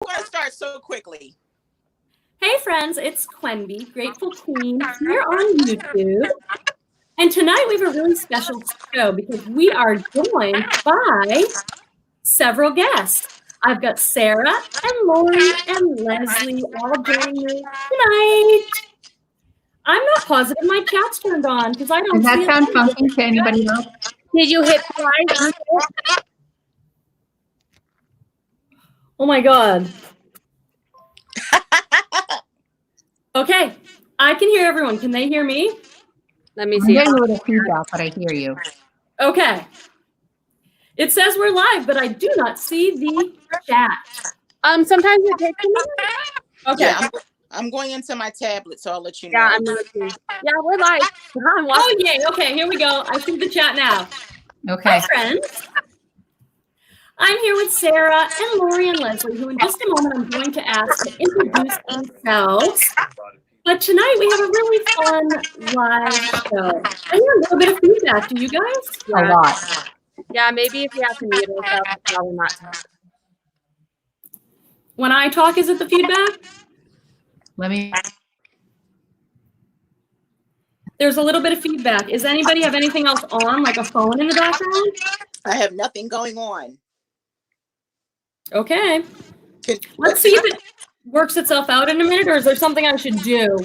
going to start so quickly? Hey friends, it's Quenby, Grateful Queen, here on YouTube. And tonight we have a really special show because we are joined by several guests. I've got Sara and Lori and Leslie all joining me tonight. I'm not positive my chat's turned on because I don't Does see that sound funky to anybody else? Did you hit play? Oh my God. Okay, I can hear everyone. Can they hear me? Let me I'm see. getting a little feedback, but I hear you. Okay. It says we're live, but I do not see the chat. Sometimes it takes a minute. Okay. Yeah, I'm going into my tablet, so I'll let you know. Yeah, I'm looking. Yeah, we're live. Oh, yay. Okay, here we go. I see the chat now. Okay. Hi, friends. I'm here with Sara and Lori and Leslie, who in just a moment I'm going to ask to introduce themselves. But tonight we have a really fun live show. I hear a little bit of feedback. Do you guys? A lot. Yeah, maybe if we have to mute ourselves, it's probably not. When I talk, is it the feedback? Let me. There's a little bit of feedback. Does anybody have anything else on, like a phone in the background? I have nothing going on. Okay. Let's see if it works itself out in a minute, or is there something I should do?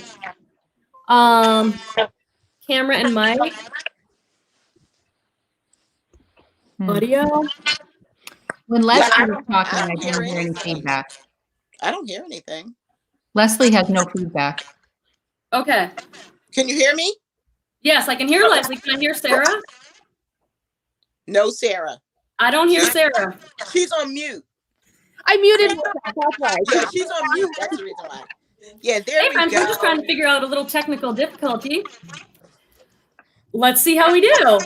Camera and mic. Audio. When Leslie was talking, I didn't hear any feedback. I don't hear anything. Leslie has no feedback. Okay. Can you hear me? Yes, I can hear Leslie. Can I hear Sara? No, Sara. I don't hear Sara. She's on mute. I muted myself. That's why. Yeah, she's on mute. That's the reason why. Yeah, there Hey, we friends, go. we're just trying to figure out a little technical difficulty. Let's see how we do.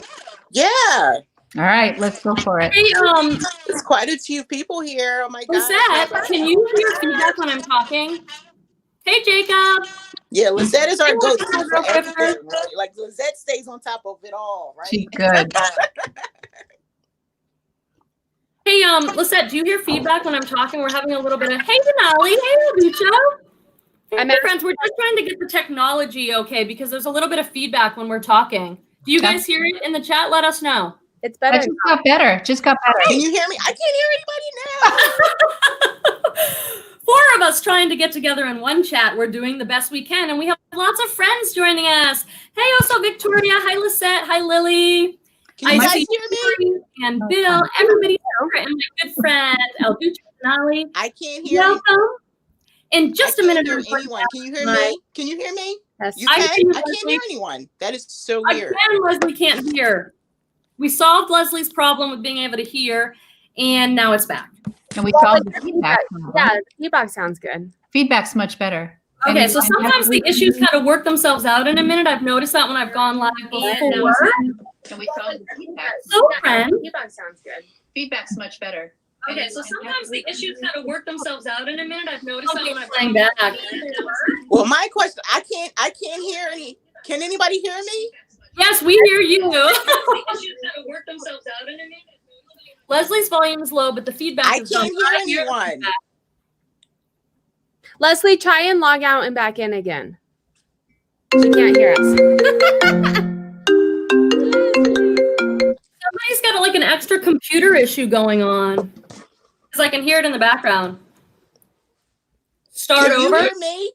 Yeah. All right, let's go for it. Hey, There's quite a few people here. Oh my God. Lisette, can you hear feedback when I'm talking? Hey, Jacob. Yeah, Lisette is our Hey, go-to Lisette, for real quick. everything. Right? Like Lisette stays on top of it all, right? She's good. Hey, Lisette, do you hear feedback when I'm talking? We're having a little bit of, hey, Denali, hey, Lucho. Hey, friends, we're just trying to get the technology okay because there's a little bit of feedback when we're talking. Do you guys hear it in the chat? Let us know. It's better. I just got better. Just got better. Can you hear me? I can't hear anybody now. 4 of us trying to get together in one chat. We're doing the best we can, and we have lots of friends joining us. Hey, also Victoria. Hi, Lisette. Hi, Lily. Can you guys hear me? And Bill. Everybody here, and my good friend, El Duce Denali. I can't hear Welcome. In just a minute. Hear anyone. Can you hear me? Can you hear me? Yes. You can? I can't Leslie. hear anyone. That is so weird. Again, Leslie can't hear. We solved Leslie's problem with being able to hear, and now it's back. And we solved the feedback. Yeah, the feedback sounds good. Feedback's much better. Okay, so sometimes the issues kind of work themselves out in a minute. I've noticed that when I've gone live before. And we solved the feedback. So, friends. Feedback sounds good. Feedback's much better. Okay, so sometimes the issues kind of work themselves out in a minute. I've noticed that when I've gone back. Well, my question, I can't hear any. Can anybody hear me? Yes, we hear you. The issues kind of work themselves out in a minute. Leslie's volume is low, but the feedback is I can't hear anyone. Leslie, try and log out and back in again. She can't hear us. Somebody's got like an extra computer issue going on. Because I can hear it in the background. Start over. Can you hear me?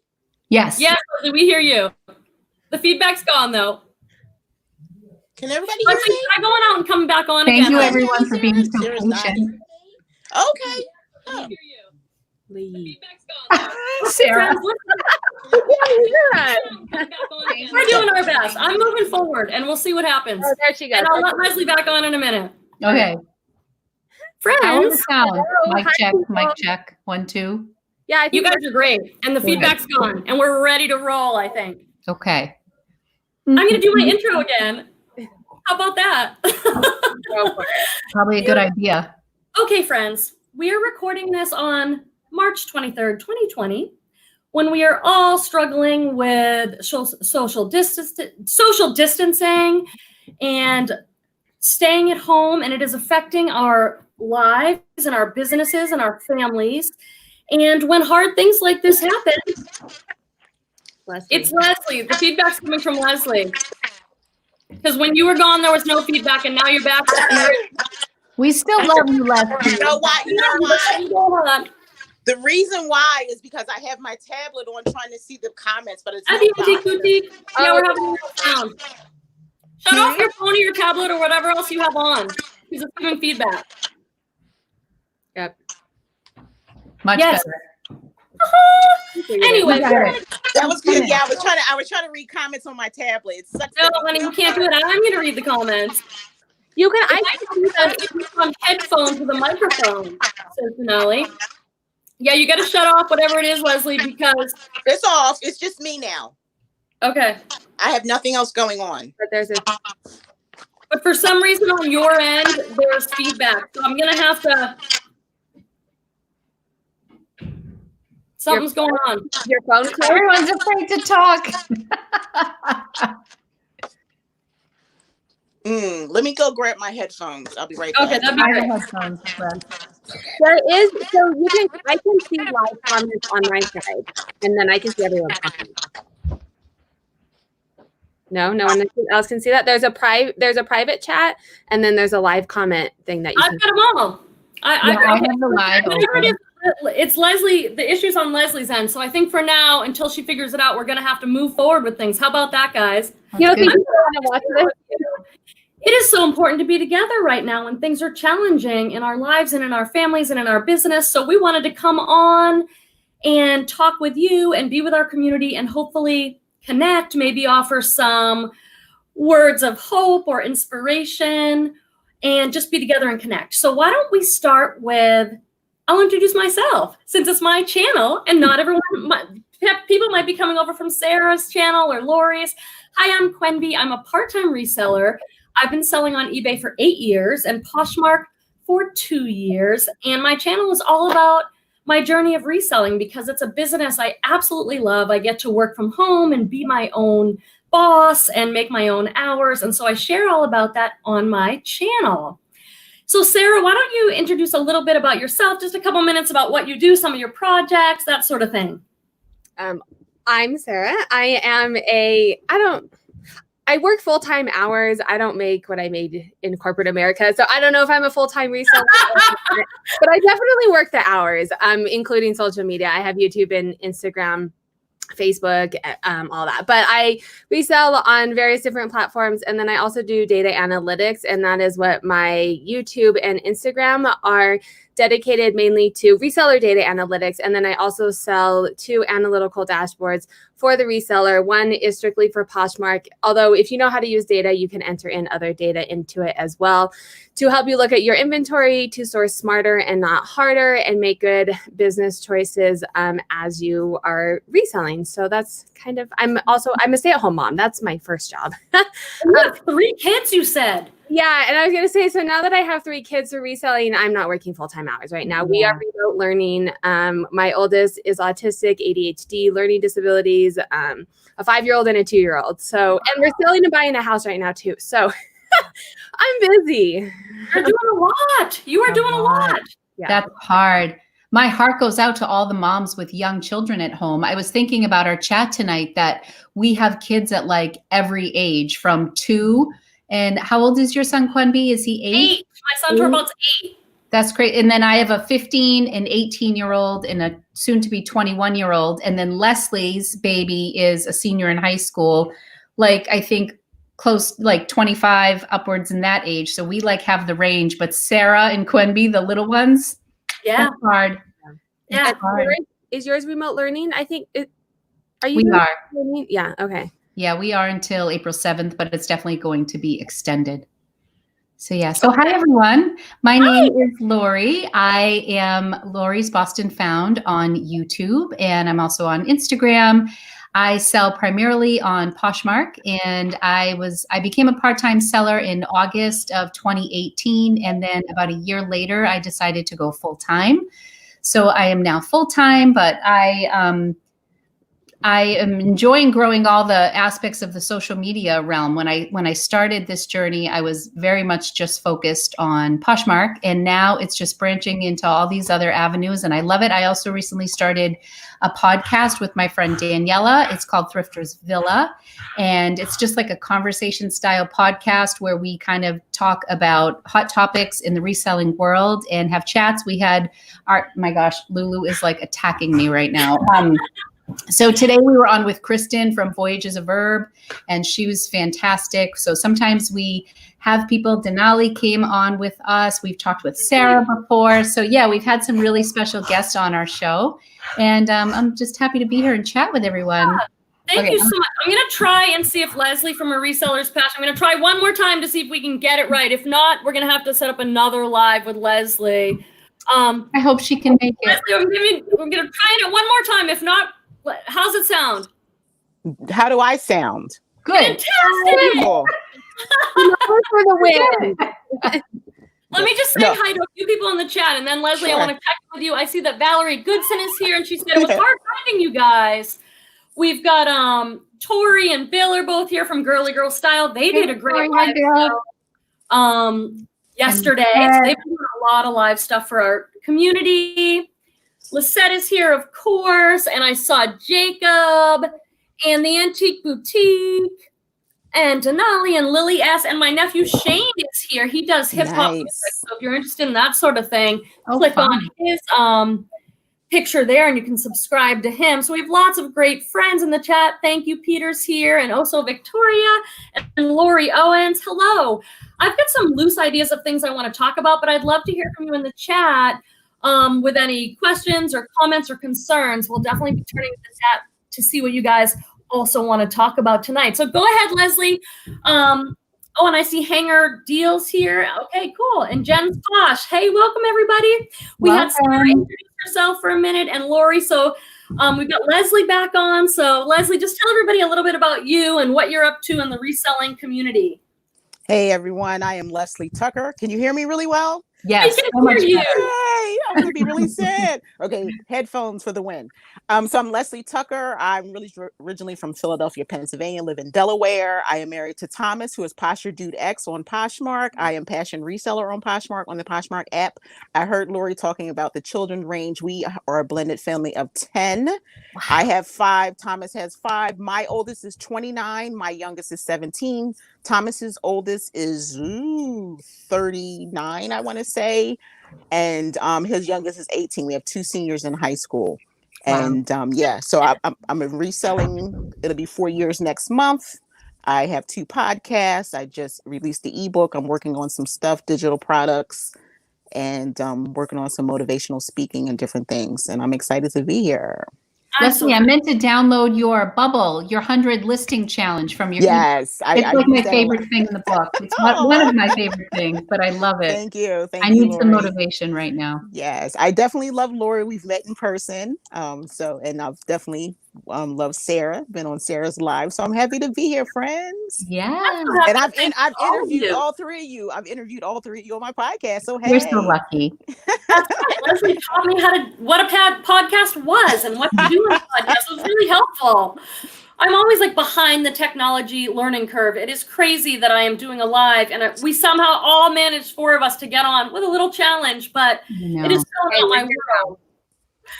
Yes. Yes, Leslie, we hear you. The feedback's gone though. Can everybody hear Leslie, me? try going out and coming back on Thank again. you, everyone, for being so Sarah's not patient. hearing me. Okay. Oh. Lee. Sara. We're doing our best. I'm moving forward, and we'll see what happens. Oh, there she goes. And I'll let Leslie back on in a minute. Okay. How is Friends, the sound? Hello. Mic Hi, check. people. Mic check. 1, 2. Yeah, I think you guys are great, and the feedback's gone, and we're ready to roll, I think. Okay. I'm going to do my intro again. How about that? go for it. Probably a good idea. Okay, friends, we are recording this on March 23rd, 2020, when we are all struggling with social distancing and staying at home, and it is affecting our lives and our businesses and our families. And when hard things like this happen, Leslie. it's Leslie. The feedback's coming from Leslie. Because when you were gone, there was no feedback, and now you're back. We still love you, Leslie. You know why? You know why? Hold on. The reason why is because I have my tablet on trying to see the comments, but it's Yeah, we're having a little sound. Shut off your phone or your tablet or whatever else you have on. Because it's giving feedback. Yep. Much better. Anyway, that was good. Yeah, I was trying to read comments on my tablet. It sucks. No, honey, you can't do it. I'm going to read the comments. You can. I can do that if you put on headphones with a microphone, says Finale. Yeah, you got to shut off whatever it is, Leslie, because it's off. It's just me now. Okay. I have nothing else going on. But for some reason on your end, there's feedback. So I'm going to have to. Something's going on. Your phone. Everyone's afraid to talk. Let me go grab my headphones. I'll be right back. Okay, that'd be great. There is, so you can, I can see live comments on my side, and then I can see everyone talking. No one else can see that. There's a private chat, and then there's a live comment thing that you I've got them all. I have the live open. It's Leslie. The issue's on Leslie's end. So I think for now, until she figures it out, we're going to have to move forward with things. How about that, guys? You don't think people want to watch this? It is so important to be together right now when things are challenging in our lives and in our families and in our business. So we wanted to come on and talk with you and be with our community and hopefully connect, maybe offer some words of hope or inspiration and just be together and connect. So why don't we start with, I'll introduce myself since it's my channel and not everyone, people might be coming over from Sarah's channel or Lori's. Hi, I'm Quenby. I'm a part-time reseller. I've been selling on eBay for 8 years and Poshmark for 2 years. And my channel is all about my journey of reselling because it's a business I absolutely love. I get to work from home and be my own boss and make my own hours. And so I share all about that on my channel. So Sarah, why don't you introduce a little bit about yourself, just a couple minutes about what you do, some of your projects, that sort of thing. I'm Sara. I work full-time hours. I don't make what I made in corporate America. So I don't know if I'm a full-time reseller, but I definitely work the hours, including social media. I have YouTube and Instagram, Facebook, all that. But I resell on various different platforms. And then I also do data analytics. And that is what my YouTube and Instagram are dedicated mainly to reseller data analytics. And then I also sell 2 analytical dashboards for the reseller. One is strictly for Poshmark, although if you know how to use data, you can enter in other data into it as well to help you look at your inventory, to source smarter and not harder, and make good business choices as you are reselling. So that's kind of, I'm a stay-at-home mom. That's my first job. You have 3 kids, you said. Yeah, and I was going to say, so now that I have 3 kids for reselling, I'm not working full-time hours right now. We are remote learning. My oldest is autistic, ADHD, learning disabilities, a 5-year-old and a 2-year-old. So, and we're selling and buying a house right now too. So I'm busy. You're doing a lot. You are doing a lot. Yeah. That's hard. My heart goes out to all the moms with young children at home. I was thinking about our chat tonight that we have kids at like every age from 2. And how old is your son, Quenby? Is he 8? 8. My son Torvald's 8. That's great. And then I have a 15 and 18-year-old and a soon-to-be 21-year-old. And then Leslie's baby is a senior in high school, like I think close, like 25 upwards in that age. So we like have the range. But Sara and Quenby, the little ones, that's hard. Yeah. That's hard. Is yours remote learning? I think are you? We are. Learning? Yeah. Okay. Yeah, we are until April 7th, but it's definitely going to be extended. So yeah. So hi, everyone. My name is Lori. I am Lori's Boston Found on YouTube, and I'm also on Instagram. I sell primarily on Poshmark, and I became a part-time seller in August of 2018, and then about a year later, I decided to go full-time. So I am now full-time, but I I am enjoying growing all the aspects of the social media realm. When I started this journey, I was very much just focused on Poshmark, and now it's just branching into all these other avenues, and I love it. I also recently started a podcast with my friend Daniela. It's called Thrifters Villa, and it's just like a conversation style podcast where we kind of talk about hot topics in the reselling world and have chats. We had my gosh, Lulu is like attacking me right now. So today we were on with Kristen from Voyage is a Verb, and she was fantastic. So sometimes we have people. Denali came on with us. We've talked with Sara before. So yeah, we've had some really special guests on our show, and I'm just happy to be here and chat with everyone. Thank you so much. I'm going to try and see if Leslie from A Reseller's Passion, I'm going to try one more time to see if we can get it right. If not, we're going to have to set up another live with Leslie. I hope she can make it. Leslie, we're going to try it one more time. If not, how's it sound? How do I sound? Good. Fantastic. Cool. For the win. Let me just say hi to a few people in the chat, and then Leslie, Sure. I want to check with you. I see that Valerie Goodson is here, and she said it was hard finding you guys. We've got Tori and Bill are both here from Girly Girl Style. They did a great live show yesterday. So they've been doing a lot of live stuff for our community. Lisette is here, of course, and I saw Jacob and the Antique Boutique and Denali and Lily S. And my nephew Shane is here. He does hip hop music, so if you're interested in that sort of thing, click on his picture there and you can subscribe to him. So we have lots of great friends in the chat. Thank you, Peter's here, and also Victoria and Lori Owens. Hello. I've got some loose ideas of things I want to talk about, but I'd love to hear from you in the chat. With any questions or comments or concerns, we'll definitely be turning to the chat to see what you guys also want to talk about tonight. So go ahead, Leslie. Oh, and I see Hanger Deals here. Okay, cool. And Jen's Posh. Hey, welcome, everybody. We had Sara introduce herself for a minute and Lori. So we've got Leslie back on. So Leslie, just tell everybody a little bit about you and what you're up to in the reselling community. Hey, everyone. I am Leslie Tucker. Can you hear me really well? Yes. So much you. Hey, I'm going to be really sad. Okay, headphones for the win. So I'm Leslie Tucker. I'm really originally from Philadelphia, Pennsylvania, live in Delaware. I am married to Thomas, who is Posh Your Dude X on Poshmark. I am Passion Reseller on Poshmark, on the Poshmark app. I heard Lori talking about the children range. We are a blended family of 10. Wow. I have 5. Thomas has 5. My oldest is 29. My youngest is 17. Thomas's oldest is 39, I want to say. And his youngest is 18. We have 2 seniors in high school. Wow. And so I'm reselling. It'll be 4 years next month. I have 2 podcasts. I just released the ebook. I'm working on some stuff, digital products, and working on some motivational speaking and different things. And I'm excited to be here. Leslie, I meant to download your bubble, your 100 listing challenge from your Yes. It's like my favorite thing in the book. It's one of my favorite things, but I love it. Thank you. I need some motivation right now. Yes. I definitely love Lori. We've met in person. And I've definitely loved Sara, been on Sara's live. So I'm happy to be here, friends. Yeah. And I've interviewed all 3 of you. I've interviewed all 3 of you on my podcast. So hey. You're so lucky. That's right. Leslie taught me what a podcast was and what to do in a podcast. It was really helpful. I'm always like behind the technology learning curve. It is crazy that I am doing a live and we somehow all managed, 4 of us, to get on with a little challenge, but it is still not my world.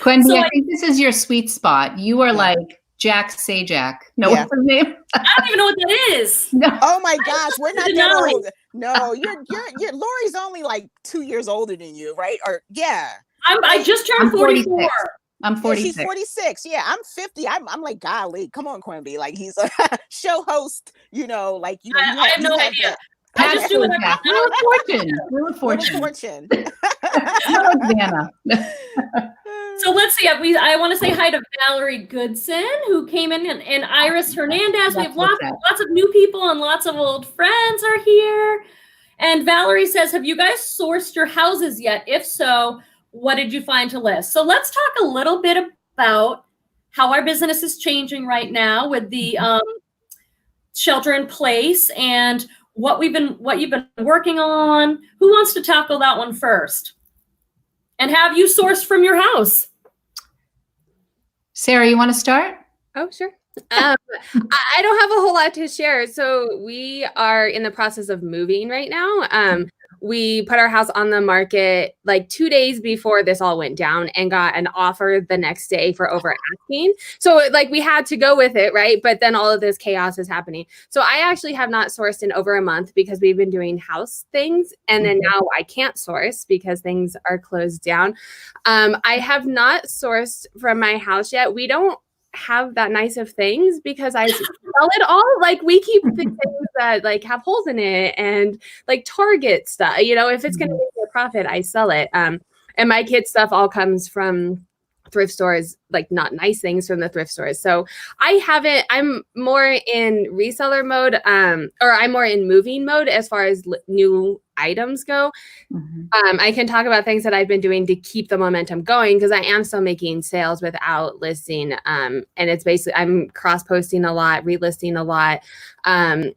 Quenby, so I think this is your sweet spot. You are like Jack Sajak. No, what's his name? I don't even know what that is. No. Oh my gosh, we're not that old. No, you're Lori's only like 2 years older than you, right? Or I just turned 44. I'm 46. Yeah, she's 46. Yeah, I'm 50. I'm like, golly, come on, Quenby. Like, he's a show host, I have no idea. I just do it. Wheel of Fortune. So let's see. I want to say hi to Valerie Goodson, who came in, and Iris Hernandez. We have lots of new people and lots of old friends are here. And Valerie says, have you guys sourced your houses yet? If so, what did you find to list? So let's talk a little bit about how our business is changing right now with the shelter in place and what you've been working on. Who wants to tackle that one first? And have you sourced from your house? Sara, you want to start? Oh, sure. I don't have a whole lot to share. So we are in the process of moving right now. We put our house on the market like 2 days before this all went down and got an offer the next day for over asking. So like we had to go with it, right? But then all of this chaos is happening. So I actually have not sourced in over a month because we've been doing house things. And then now I can't source because things are closed down. I have not sourced from my house yet. We don't have that nice of things because I sell it all. Like we keep the things that like have holes in it and like Target stuff. You know, if it's going to make me a profit, I sell it. And my kids' stuff all comes from thrift stores, like not nice things from the thrift stores. So I'm more in reseller mode, or I'm more in moving mode as far as new items go. I can talk about things that I've been doing to keep the momentum going because I am still making sales without listing. And it's basically, I'm cross-posting a lot, relisting a lot.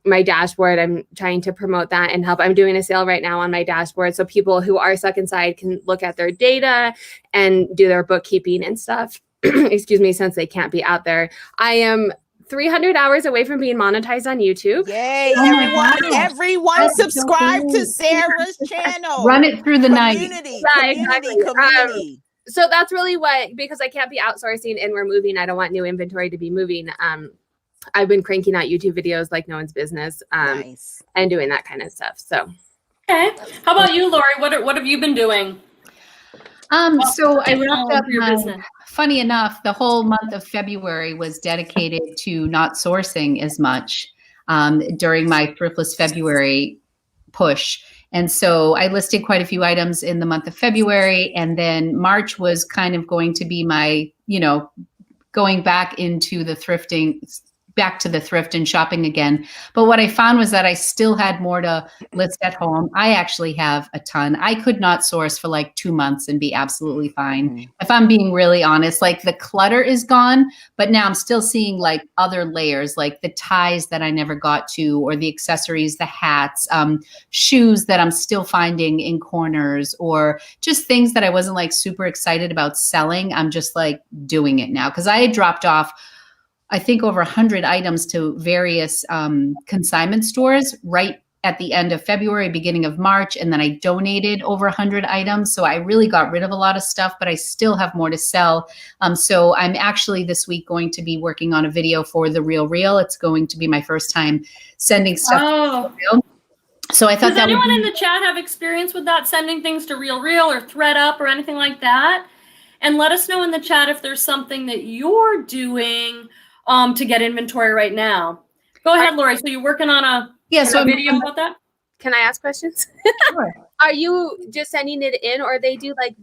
My dashboard, I'm trying to promote that and help. I'm doing a sale right now on my dashboard. So people who are stuck inside can look at their data and do their bookkeeping and stuff. Excuse me, since they can't be out there. I am 300 hours away from being monetized on YouTube. Yay, Oh everyone subscribe to Sarah's channel. Run it through the night. Community. So that's really because I can't be outsourcing and we're moving. I don't want new inventory to be moving. I've been cranking out YouTube videos like no one's business, Nice. and doing that kind of stuff. So, okay. How about you, Lori? What have you been doing? So I wrapped up your business. Funny enough, the whole month of February was dedicated to not sourcing as much during my Thriftless February push. And so I listed quite a few items in the month of February, and then March was kind of going to be my, going back into the thrifting, back to the thrift and shopping again. But what I found was that I still had more to list at home. I actually have a ton. I could not source for like 2 months and be absolutely fine. If I'm being really honest, like the clutter is gone, but now I'm still seeing like other layers, like the ties that I never got to, or the accessories, the hats, shoes that I'm still finding in corners, or just things that I wasn't like super excited about selling. I'm just like doing it now because I had dropped off, I think, over 100 items to various consignment stores right at the end of February, beginning of March. And then I donated over 100 items. So I really got rid of a lot of stuff, but I still have more to sell. So I'm actually this week going to be working on a video for The Real Real. It's going to be my first time sending stuff to The Real. So I thought Does anyone in the chat have experience with that, sending things to Real Real or ThreadUp or anything like that? And let us know in the chat if there's something that you're doing to get inventory right now. Go ahead, Lori. So you're working on a video about that? Can I ask questions? Sure. Are you just sending it in, or they do like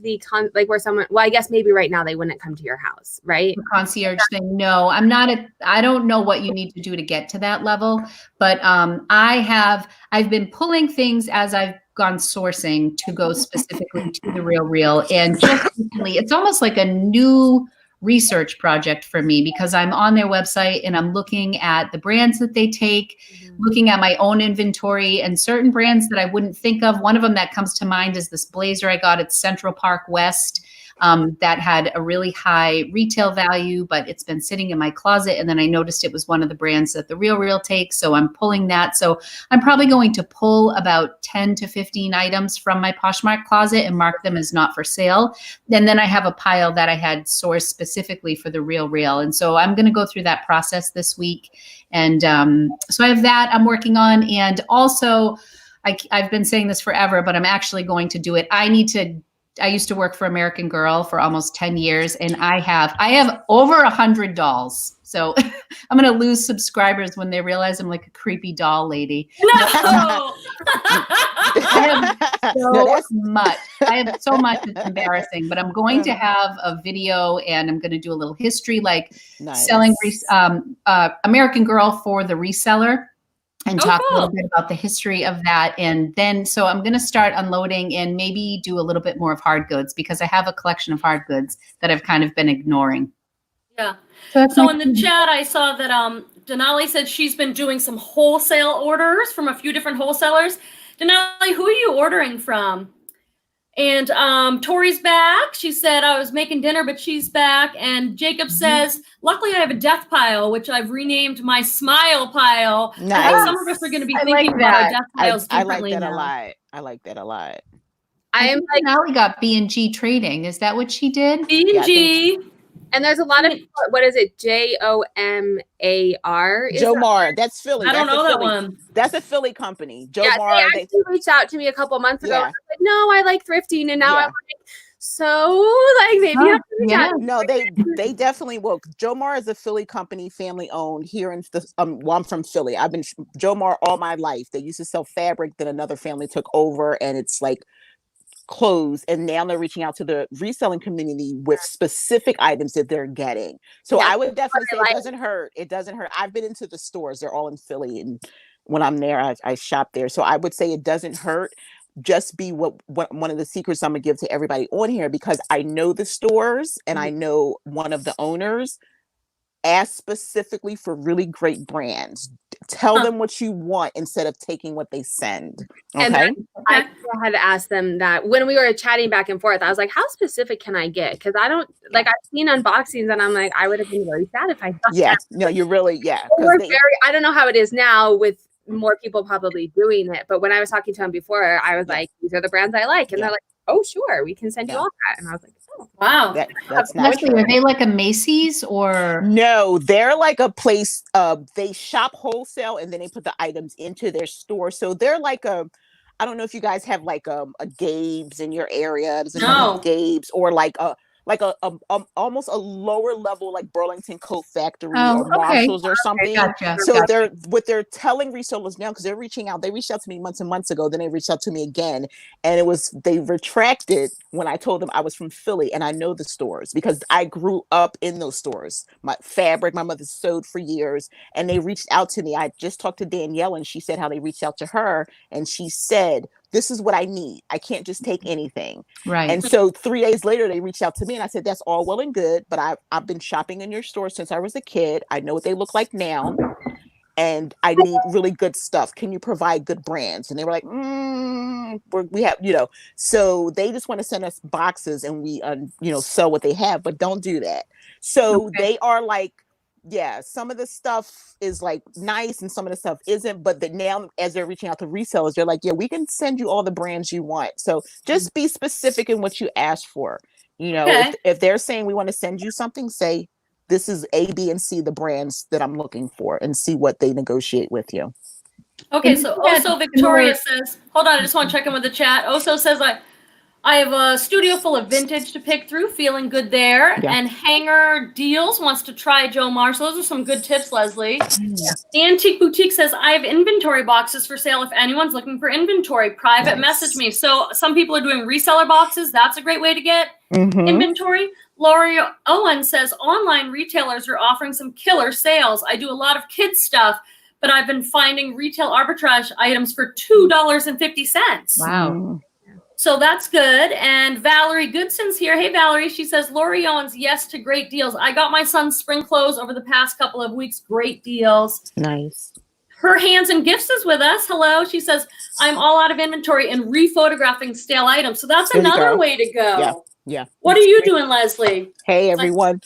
like where someone? Well, I guess maybe right now they wouldn't come to your house, right? The concierge thing. No, I'm not. I don't know what you need to do to get to that level, but I've been pulling things as I've gone sourcing to go specifically to The Real Real, and just recently, it's almost like a new research project for me because I'm on their website and I'm looking at the brands that they take, looking at my own inventory and certain brands that I wouldn't think of. One of them that comes to mind is this blazer I got at Central Park West that had a really high retail value, but it's been sitting in my closet. And then I noticed it was one of the brands that The Real Real takes. So I'm pulling that. So I'm probably going to pull about 10 to 15 items from my Poshmark closet and mark them as not for sale. And then I have a pile that I had sourced specifically for The Real Real. And so I'm going to go through that process this week. And so I have that I'm working on. And also, I've been saying this forever, but I'm actually going to do it. I used to work for American Girl for almost 10 years, and I have over 100 dolls. So I'm going to lose subscribers when they realize I'm like a creepy doll lady. No! I have so much. It's embarrassing, but I'm going to have a video and I'm going to do a little history, like selling American Girl for the reseller. And talk a little bit about the history of that. And then, so I'm going to start unloading and maybe do a little bit more of hard goods because I have a collection of hard goods that I've kind of been ignoring. Yeah. So in the chat, I saw that Denali said she's been doing some wholesale orders from a few different wholesalers. Denali, who are you ordering from? And Tori's back. She said, I was making dinner, but she's back. And Jacob says, luckily I have a death pile, which I've renamed my smile pile. Nice. I think some of us are going to be I thinking like about our that. death piles I like differently that a now. lot. I like that a lot. I am like, Allie got B&G Trading. Is that what she did? B&G. and there's a lot of, what is it? JOMAR? Jomar, that's Philly. I don't That's a know that Philly. one. That's a Philly company. Yeah, Jomar. they actually reached out to me a couple months ago. Yeah. I was like, no, I like thrifting. And now Yeah. I'm like, so like maybe Oh, have to reach out. No, they definitely will. Jomar is a Philly company, family owned here in the well, I'm from Philly. I've been Jomar all my life. They used to sell fabric, then another family took over, and it's like closed, and now they're reaching out to the reselling community with specific items that they're getting. So Yeah, I would definitely say like. it doesn't hurt. It doesn't hurt. I've been into the stores. They're all in Philly, and when I'm there, I shop there. So I would say it doesn't hurt. Just be what one of the secrets I'm gonna give to everybody on here, because I know the stores and I know one of the owners. Ask specifically for really great brands. Tell them what you want instead of taking what they send. Okay. And then I had to ask them that when we were chatting back and forth. I was like, how specific can I get? Because I don't like, I've seen unboxings and I'm like, I would have been really sad if I thought Yeah. that. No, you're really, yeah. We're I don't know how it is now with more people probably doing it. But when I was talking to them before, I was like, these are the brands I like. And they're like, oh, sure, we can send you all that. And I was like, oh, wow. That's not Leslie, true. are they like a Macy's or? No, they're like a place, they shop wholesale and then they put the items into their store. So they're like I don't know if you guys have like a Gabe's in your area. There's a Gabe's, or like a almost a lower level like Burlington Coat Factory or Marshalls or something. Gotcha. So they're telling resellers now, because they're reaching out. They reached out to me months and months ago. Then they reached out to me again, and they retracted when I told them I was from Philly and I know the stores because I grew up in those stores. My mother sewed for years, and they reached out to me. I just talked to Danielle, and she said how they reached out to her, and she said, this is what I need. I can't just take anything. Right. And so 3 days later, they reached out to me and I said, that's all well and good, but I've been shopping in your store since I was a kid. I know what they look like now. And I need really good stuff. Can you provide good brands? And they were like, we have, so they just want to send us boxes and we, sell what they have, but don't do that. So they are like, yeah, some of the stuff is like nice and some of the stuff isn't, but now as they're reaching out to resellers, they're like, yeah, we can send you all the brands you want. So just be specific in what you ask for. If they're saying we want to send you something, say this is A, B, and C, the brands that I'm looking for, and see what they negotiate with you. Okay, so also Victoria says, hold on, I just want to check in with the chat. Also says I have a studio full of vintage to pick through, feeling good there. Yeah. And Hanger Deals wants to try Jomar. So those are some good tips, Leslie. Yeah. Antique Boutique says, I have inventory boxes for sale. If anyone's looking for inventory, private message me. So some people are doing reseller boxes. That's a great way to get inventory. Lori Owen says, online retailers are offering some killer sales. I do a lot of kids stuff, but I've been finding retail arbitrage items for $2.50. Wow. So that's good. And Valerie Goodson's here. Hey, Valerie. She says, Lori Owens, yes to great deals. I got my son's spring clothes over the past couple of weeks. Great deals. Nice. Her Hands and Gifts is with us. Hello. She says, I'm all out of inventory and rephotographing stale items. So that's another way to go. Yeah. What are you doing, Leslie? Hey, everyone.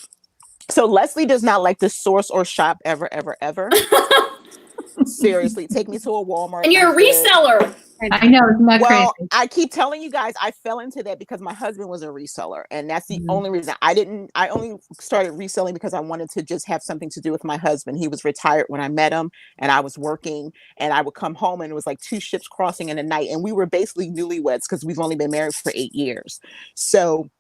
So Leslie does not like to source or shop ever, ever, ever. Seriously, take me to a Walmart. And you're a reseller. I know, isn't that crazy? I keep telling you guys, I fell into that because my husband was a reseller, and that's the only reason. I only started reselling because I wanted to just have something to do with my husband. He was retired when I met him, and I was working, and I would come home, and it was like 2 ships crossing in a night, and we were basically newlyweds because we've only been married for 8 years. So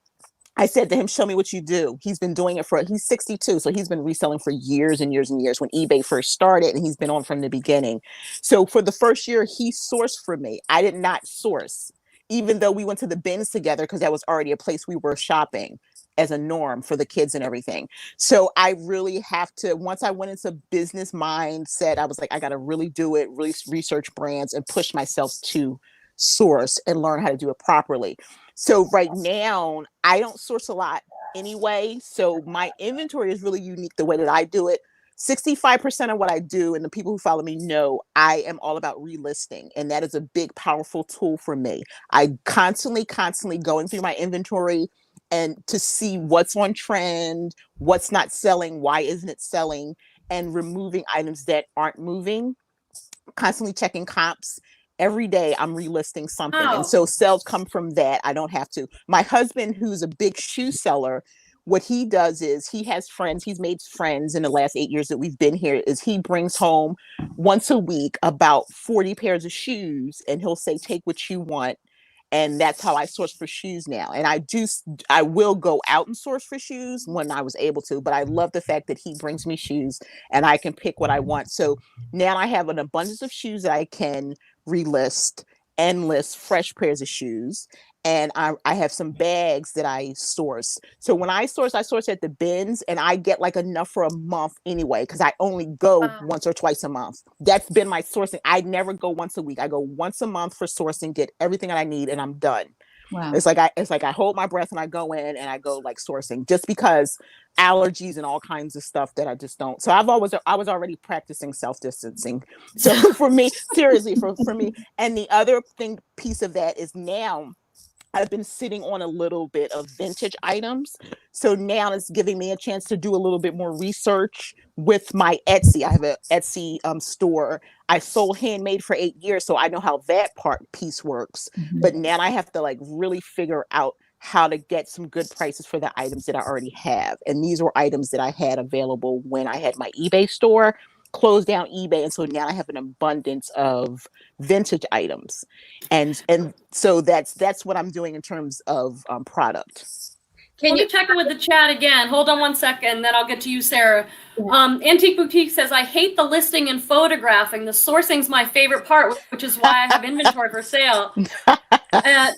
I said to him, show me what you do. He's been doing it he's 62. So he's been reselling for years and years and years when eBay first started, and he's been on from the beginning. So for the first year, he sourced for me. I did not source, even though we went to the bins together because that was already a place we were shopping as a norm for the kids and everything. So I really have to, once I went into business mindset, I was like, I got to really do it, really research brands and push myself to source and learn how to do it properly. So right now, I don't source a lot anyway. So my inventory is really unique the way that I do it. 65% of what I do, and the people who follow me know, I am all about relisting. And that is a big, powerful tool for me. I constantly going through my inventory and to see what's on trend, what's not selling, why isn't it selling, and removing items that aren't moving, constantly checking comps. Every day I'm relisting something. Wow. And so sales come from that. I don't have to. My husband, who's a big shoe seller, what he does is he has friends. He's made friends in the last 8 years that we've been here. Is he brings home once a week about 40 pairs of shoes, and he'll say, take what you want. And that's how I source for shoes now. And I will go out and source for shoes when I was able to, but I love the fact that he brings me shoes and I can pick what I want. So now I have an abundance of shoes that I can relist and list fresh pairs of shoes. And I have some bags that I source. So when I source at the bins, and I get like enough for a month anyway, because I only go once or twice a month. That's been my sourcing. I never go once a week. I go once a month for sourcing, get everything that I need, and I'm done. Wow. It's like I hold my breath and I go in and I go like sourcing, just because allergies and all kinds of stuff that I just don't. So I was already practicing self-distancing. So for me, seriously, for me. And the other piece of that is now I've been sitting on a little bit of vintage items. So now it's giving me a chance to do a little bit more research with my Etsy. I have an Etsy store. I sold handmade for 8 years, so I know how that piece works. Mm-hmm. But now I have to like really figure out how to get some good prices for the items that I already have. And these were items that I had available when I had my eBay store, closed down eBay, and so now I have an abundance of vintage items, and so that's what I'm doing in terms of product. Can you check in with the chat again? Hold on one second, then I'll get to you, Sarah. Antique Boutique says, I hate the listing and photographing. The sourcing's my favorite part, which is why I have inventory for sale.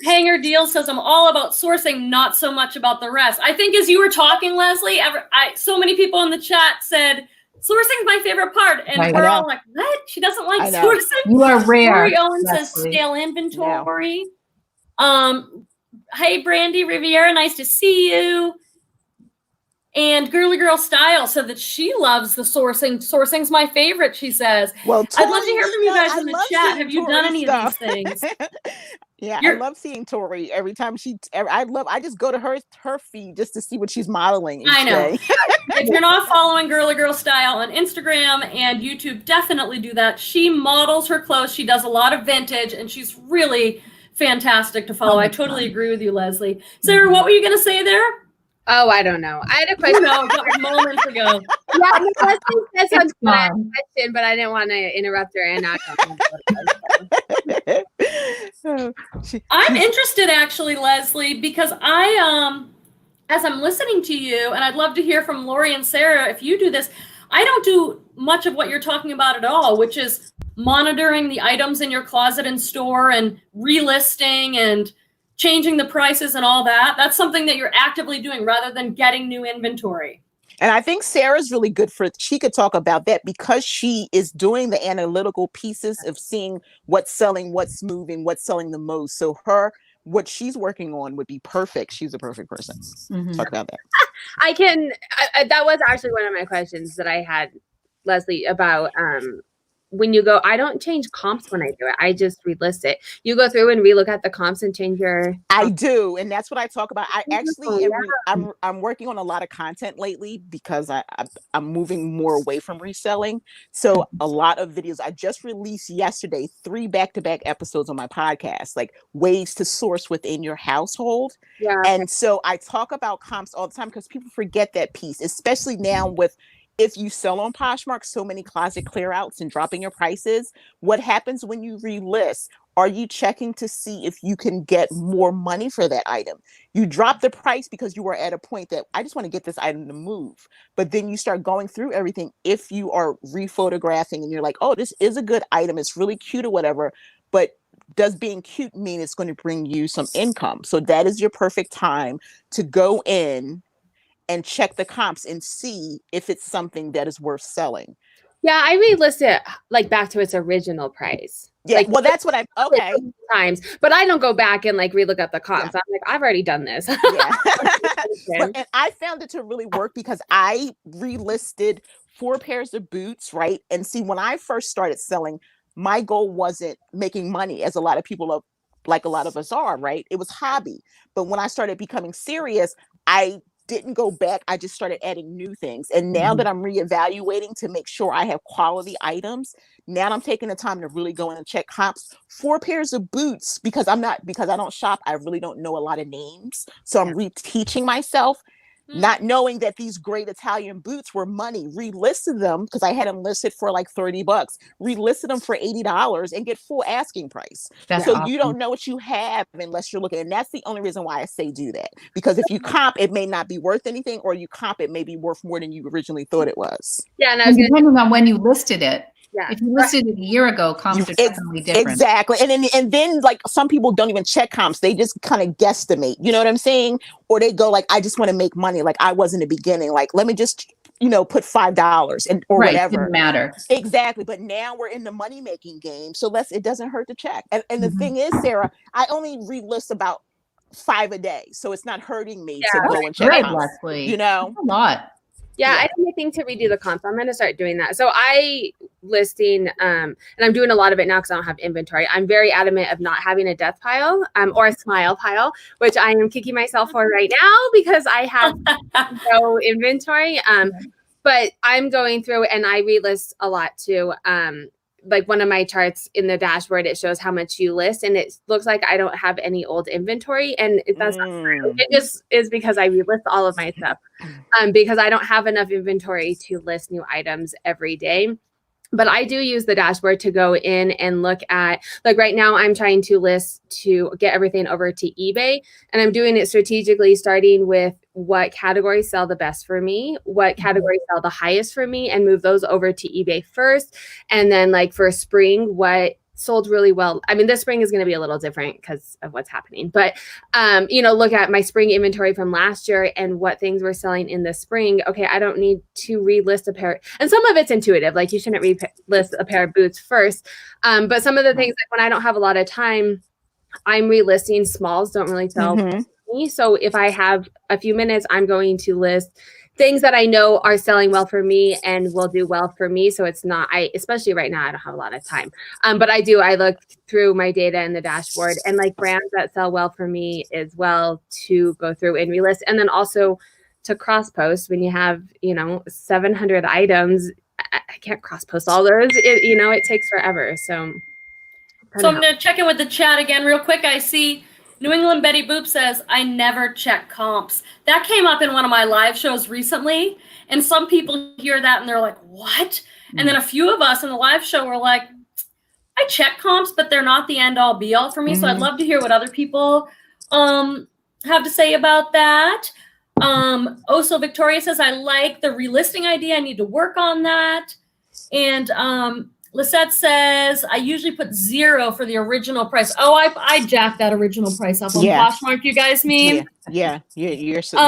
Hanger Deal says, I'm all about sourcing, not so much about the rest. I think as you were talking, Leslie, so many people in the chat said, sourcing's my favorite part. And we're all like, what? She doesn't like sourcing? You are rare. Corey Owen says stale inventory. Hey, Brandy Riviera, nice to see you. And Girly Girl Style said that she loves the sourcing. Sourcing's my favorite, she says. Well, I'd love to hear from you guys in the chat. Have you done any of these things? Yeah, I love seeing Tori every time I just go to her feed just to see what she's modeling each day. If you're not following Girly Girl Style on Instagram and YouTube, definitely do that. She models her clothes. She does a lot of vintage, and she's really fantastic to follow. I totally agree with you, Leslie. Sarah, what were you going to say there? Oh, I don't know. I had a question. Moments ago. Yeah, Leslie said something. I had a question, but I didn't want to interrupt her and not. I'm interested, actually, Leslie, because as I'm listening to you, and I'd love to hear from Lori and Sarah if you do this. I don't do much of what you're talking about at all, which is monitoring the items in your closet and store and relisting and changing the prices and all that. That's something that you're actively doing rather than getting new inventory. And I think Sarah's really good she could talk about that because she is doing the analytical pieces of seeing what's selling, what's moving, what's selling the most. So what she's working on would be perfect. She's a perfect person. Mm-hmm. Talk about that. That was actually one of my questions that I had, Leslie, about when you go, I don't change comps when I do it. I just relist it. You go through and relook at the comps and change your. I do, and that's what I talk about. I actually I'm working on a lot of content lately because I'm moving more away from reselling. So a lot of videos I just released yesterday, 3 back-to-back episodes on my podcast, like ways to source within your household. Yeah. And so I talk about comps all the time because people forget that piece, especially now with. If you sell on Poshmark, so many closet clear outs and dropping your prices, what happens when you relist? Are you checking to see if you can get more money for that item? You drop the price because you were at a point that I just want to get this item to move. But then you start going through everything. If you are rephotographing and you're like, oh, this is a good item. It's really cute or whatever. But does being cute mean it's going to bring you some income? So that is your perfect time to go in and check the comps and see if it's something that is worth selling. Yeah, I relist it like back to its original price. Yeah, Like, well, that's what okay. Times, but I don't go back and like relook at the comps. I'm like, I've already done this. Yeah. And I found it to really work because I relisted 4 pairs of boots, right? And see, when I first started selling, my goal wasn't making money, as a lot of people are, like a lot of us are, right? It was hobby. But when I started becoming serious, I didn't go back. I just started adding new things. And now that I'm reevaluating to make sure I have quality items, now I'm taking the time to really go in and check comps. 4 pairs of boots, because I don't shop, I really don't know a lot of names. So I'm reteaching myself, not knowing that these great Italian boots were money. Relisted them because I had them listed for like $30, relisted them for $80 and get full asking price. So awesome. You don't know what you have unless you're looking. And that's the only reason why I say do that. Because if you comp, it may not be worth anything, or you comp, it may be worth more than you originally thought it was. Yeah, and depending on when you listed it. Yeah. If you listed it a year ago, comps are definitely different. Exactly. And then like some people don't even check comps. They just kind of guesstimate. You know what I'm saying? Or they go like, I just want to make money. Like I was in the beginning. Like, let me just, put $5 or whatever. Didn't matter. Exactly. But now we're in the money making game. So it doesn't hurt to check. And the thing is, Sarah, I only relist about 5 a day. So it's not hurting me to go and check comps. Leslie. That's a lot. Yeah, I didn't think to redo the comps. I'm going to start doing that. So I listing, and I'm doing a lot of it now because I don't have inventory. I'm very adamant of not having a death pile or a smile pile, which I am kicking myself for right now because I have no inventory. But I'm going through and I relist a lot too. Like one of my charts in the dashboard, it shows how much you list, and it looks like I don't have any old inventory, and that's not true. It just is because I relist all of my stuff, because I don't have enough inventory to list new items every day. But I do use the dashboard to go in and look at, like right now I'm trying to list to get everything over to eBay, and I'm doing it strategically, starting with what categories sell the best for me, what categories sell the highest for me, and move those over to eBay first. And then like for spring, what sold really well. I mean, this spring is going to be a little different because of what's happening, but, look at my spring inventory from last year and what things were selling in the spring. Okay, I don't need to relist a pair. And some of it's intuitive. Like you shouldn't relist a pair of boots first. But some of the things, like when I don't have a lot of time, I'm relisting. Smalls don't really sell me. So if I have a few minutes, I'm going to list things that I know are selling well for me and will do well for me. So it's not, especially right now, I don't have a lot of time. But I look through my data in the dashboard and like brands that sell well for me as well to go through and relist. And then also to cross post when you have, 700 items, I can't cross post all those, it takes forever. So I'm going to check in with the chat again real quick. I see New England Betty Boop says, I never check comps. That came up in one of my live shows recently. And some people hear that and they're like, what? And then a few of us in the live show were like, I check comps, but they're not the end all be all for me. So I'd love to hear what other people have to say about that. So Victoria says, I like the relisting idea. I need to work on that. And Lisette says, I usually put 0 for the original price. Oh, I jacked that original price up on Poshmark, you guys mean? Yeah. You're so,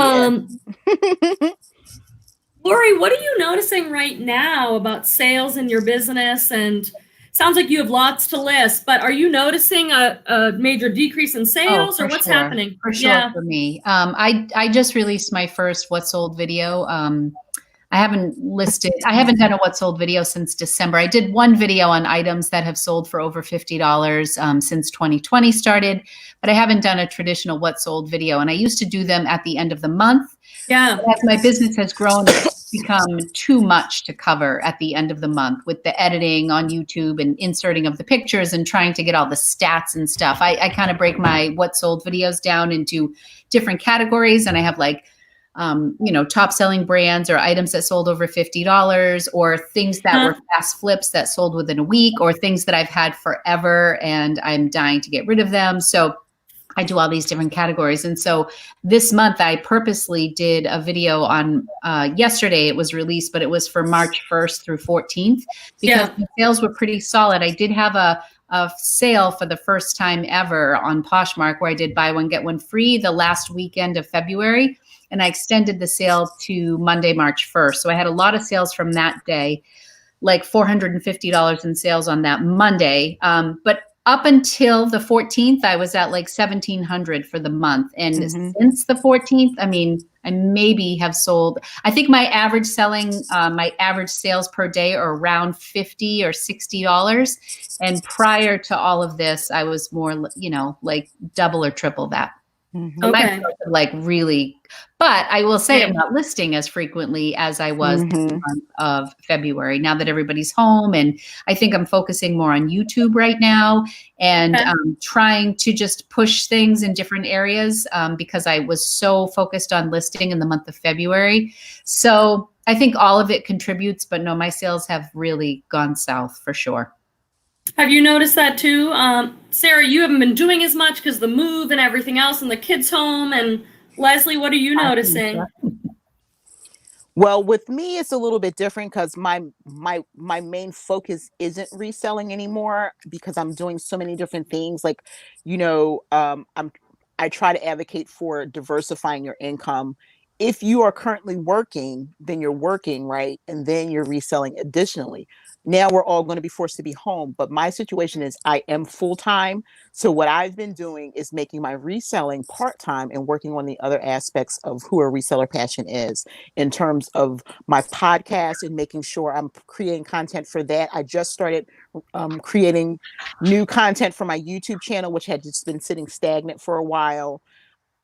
Lori, what are you noticing right now about sales in your business? And sounds like you have lots to list, but are you noticing a major decrease in sales or what's happening? For sure, for me. I just released my first What Sold video. I haven't done a What Sold video since December. I did one video on items that have sold for over $50 since 2020 started, but I haven't done a traditional What Sold video. And I used to do them at the end of the month. Yeah. But as my business has grown, it's become too much to cover at the end of the month with the editing on YouTube and inserting of the pictures and trying to get all the stats and stuff. I kind of break my What Sold videos down into different categories, and I have like top selling brands or items that sold over $50 or things that were fast flips that sold within a week or things that I've had forever and I'm dying to get rid of them. So I do all these different categories. And so this month I purposely did a video on yesterday. It was released, but it was for March 1st through 14th because the sales were pretty solid. I did have a sale for the first time ever on Poshmark where I did buy one, get one free the last weekend of February. And I extended the sale to Monday, March 1st. So I had a lot of sales from that day. like $450 in sales on that Monday. But up until the 14th, I was at like 1,700 for the month. And since the 14th, I mean, I maybe have sold, I think my average sales per day are around $50 or $60. And prior to all of this, I was more, you know, like double or triple that. So my sales are like really, but I will say I'm not listing as frequently as I was in the month of February, now that everybody's home. And I think I'm focusing more on YouTube right now and trying to just push things in different areas because I was so focused on listing in the month of February. So I think all of it contributes, but no, my sales have really gone south for sure. Have you noticed that too? Sara, you haven't been doing as much because the move and everything else and the kids home. And Leslie, what are you noticing? Well, with me, it's a little bit different because my main focus isn't reselling anymore because I'm doing so many different things. Like, you know, I try to advocate for diversifying your income. If you are currently working, then you're working, right? And then you're reselling additionally. Now we're all going to be forced to be home, but my situation is I am full-time. So what I've been doing is making my reselling part-time and working on the other aspects of who a reseller passion is in terms of my podcast and making sure I'm creating content for that. I just started creating new content for my YouTube channel, which had just been sitting stagnant for a while.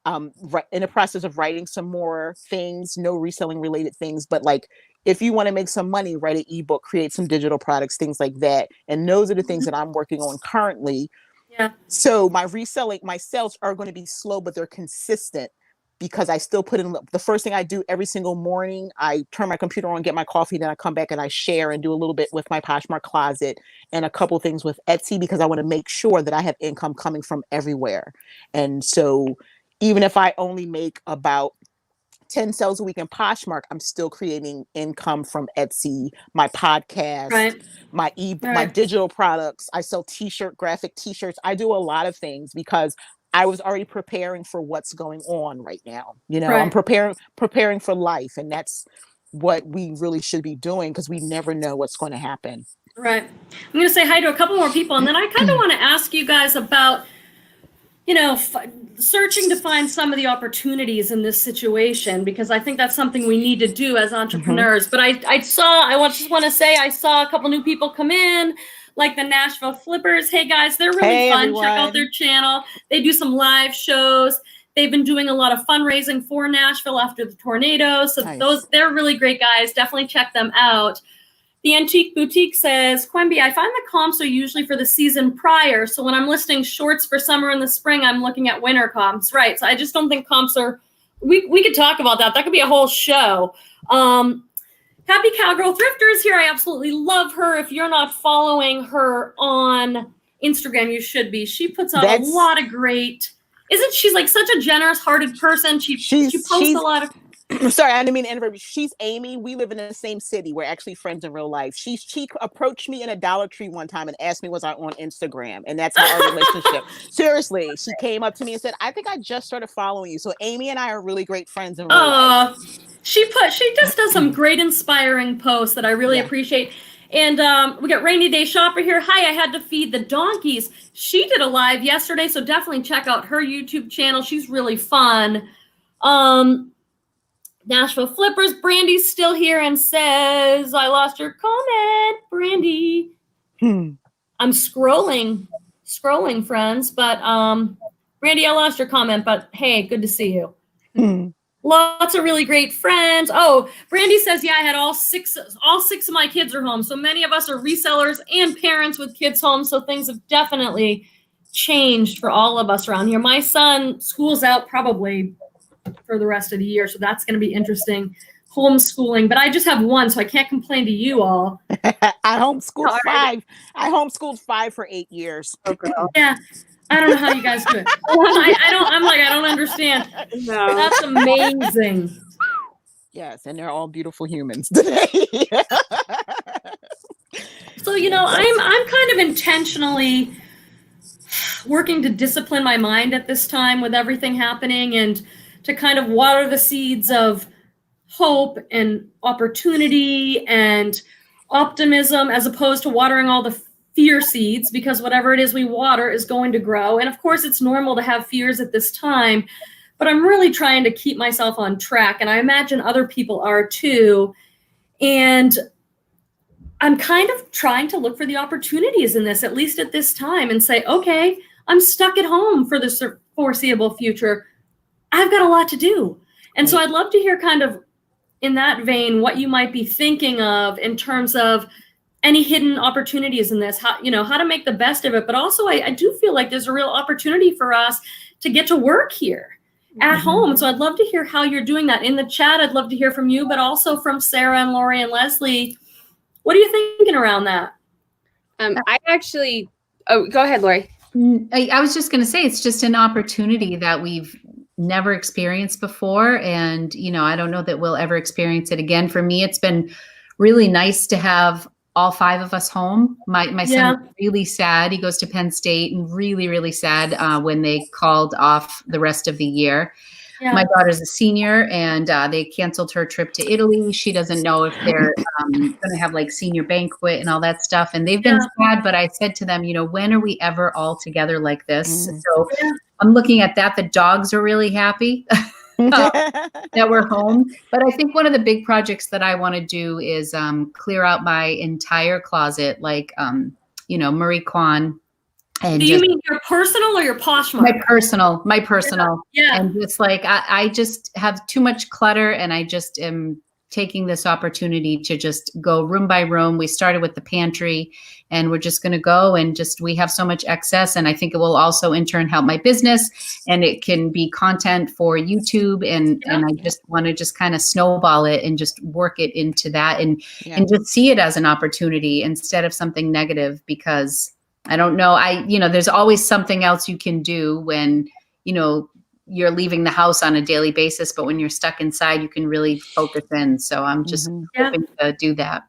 In the process of writing some more things, no reselling related things, but like if you want to make some money, write an ebook, create some digital products, things like that. And those are the things that I'm working on currently. Yeah. So my sales are going to be slow, but they're consistent because I still put in the first thing I do every single morning. I turn my computer on, get my coffee, then I come back and I share and do a little bit with my Poshmark closet and a couple things with Etsy because I want to make sure that I have income coming from everywhere. And so even if I only make about 10 sales a week in Poshmark, I'm still creating income from Etsy, my podcast, my digital products. I sell graphic t-shirts. I do a lot of things because I was already preparing for what's going on right now. You know, I'm preparing for life. And that's what we really should be doing because we never know what's going to happen. Right. I'm going to say hi to a couple more people. And then I kind of want to ask you guys about, you know, searching to find some of the opportunities in this situation, because I think that's something we need to do as entrepreneurs. But I just want to say I saw a couple new people come in, like the Nashville Flippers. Hey guys, they're really fun. Everyone. Check out their channel. They do some live shows. They've been doing a lot of fundraising for Nashville after the tornado. So they're really great guys. Definitely check them out. The Antique Boutique says, Quimby, I find the comps are usually for the season prior. So when I'm listing shorts for summer and the spring, I'm looking at winter comps. Right. So I just don't think comps are, we could talk about that. That could be a whole show. Happy Cowgirl Thrifter is here. I absolutely love her. If you're not following her on Instagram, you should be. She puts out a lot of great, she's like such a generous hearted person. She posts a lot of. Sorry, I didn't mean to interrupt. She's Amy. We live in the same city. We're actually friends in real life. She approached me in a Dollar Tree one time and asked me, was I on Instagram? And that's how our relationship. Seriously, she came up to me and said, I think I just started following you. So Amy and I are really great friends in real life. She just does some great inspiring posts that I really appreciate. And we got Rainy Day Shopper here. Hi, I had to feed the donkeys. She did a live yesterday, so definitely check out her YouTube channel. She's really fun. Nashville Flippers, Brandy's still here and says, I lost your comment, Brandy. I'm scrolling, friends. But Brandy, I lost your comment, but hey, good to see you. Lots of really great friends. Oh, Brandy says, yeah, I had all six of my kids are home. So many of us are resellers and parents with kids home. So things have definitely changed for all of us around here. My son, school's out probably for the rest of the year. So that's going to be interesting. Homeschooling, but I just have one, so I can't complain to you all. I homeschooled 5. I homeschooled 5 for 8 years. Yeah. I don't know how you guys do it. I don't understand. No. That's amazing. Yes, and they're all beautiful humans today. So, you know, I'm kind of intentionally working to discipline my mind at this time with everything happening and to kind of water the seeds of hope and opportunity and optimism as opposed to watering all the fear seeds, because whatever it is we water is going to grow. And of course, it's normal to have fears at this time, but I'm really trying to keep myself on track. And I imagine other people are too. And I'm kind of trying to look for the opportunities in this, at least at this time, and say, okay, I'm stuck at home for the foreseeable future. I've got a lot to do. And so I'd love to hear kind of in that vein what you might be thinking of in terms of any hidden opportunities in this, how to make the best of it. But also I do feel like there's a real opportunity for us to get to work here at home. So I'd love to hear how you're doing that. In the chat, I'd love to hear from you, but also from Sara and Lori and Leslie. What are you thinking around that? I actually, go ahead, Lori. I was just going to say, it's just an opportunity that we've never experienced before. And, I don't know that we'll ever experience it again. For me, it's been really nice to have all 5 of us home. My son's really sad. He goes to Penn State, and really, really sad when they called off the rest of the year. Yeah. My daughter's a senior, and they canceled her trip to Italy. She doesn't know if they're going to have like senior banquet and all that stuff. And they've been sad, but I said to them, when are we ever all together like this? So I'm looking at that. The dogs are really happy that we're home. But I think one of the big projects that I want to do is clear out my entire closet, like, Marie Kwan. And do you mean your personal or your Poshmark? My personal. Yeah. And it's like, I just have too much clutter, and I just am taking this opportunity to just go room by room. We started with the pantry, and we're just going to go and we have so much excess. And I think it will also in turn help my business, and it can be content for YouTube. And I just want to just kind of snowball it and just work it into that and just see it as an opportunity instead of something negative, because I don't know. There's always something else you can do when, you're leaving the house on a daily basis, but when you're stuck inside, you can really focus in. So I'm just hoping to do that.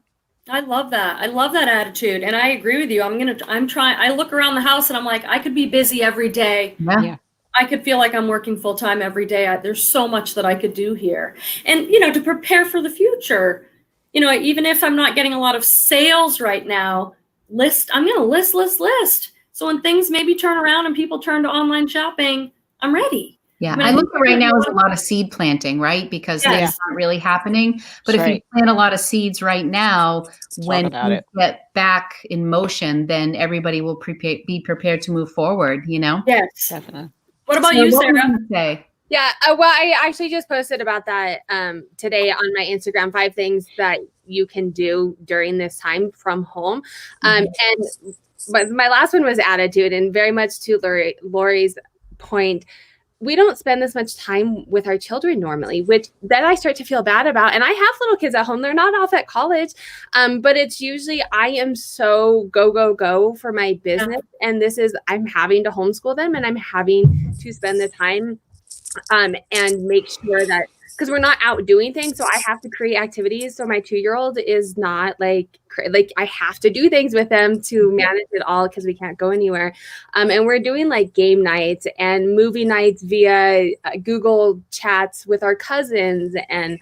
I love that. I love that attitude. And I agree with you. I look around the house and I'm like, I could be busy every day. Yeah. I could feel like I'm working full time every day. There's so much that I could do here. And, to prepare for the future, even if I'm not getting a lot of sales right now, I'm going to list. So when things maybe turn around and people turn to online shopping, I'm ready. Yeah. I look at right now as a lot of seed planting, right? Because that's not really happening. But if you plant a lot of seeds right now, when you get back in motion, then everybody will be prepared to move forward, Yes. Definitely. What about you, Sara? Yeah. Well, I actually just posted about that today on my Instagram, 5 things that you can do during this time from home. But my last one was attitude, and very much to Lori's point. We don't spend this much time with our children normally, which then I start to feel bad about. And I have little kids at home. They're not off at college, but it's usually I am so go for my business. And I'm having to homeschool them, and I'm having to spend the time and make sure that, because we're not out doing things. So I have to create activities. So my 2-year-old is not like I have to do things with them to manage it all, because we can't go anywhere. And we're doing like game nights and movie nights via Google chats with our cousins. And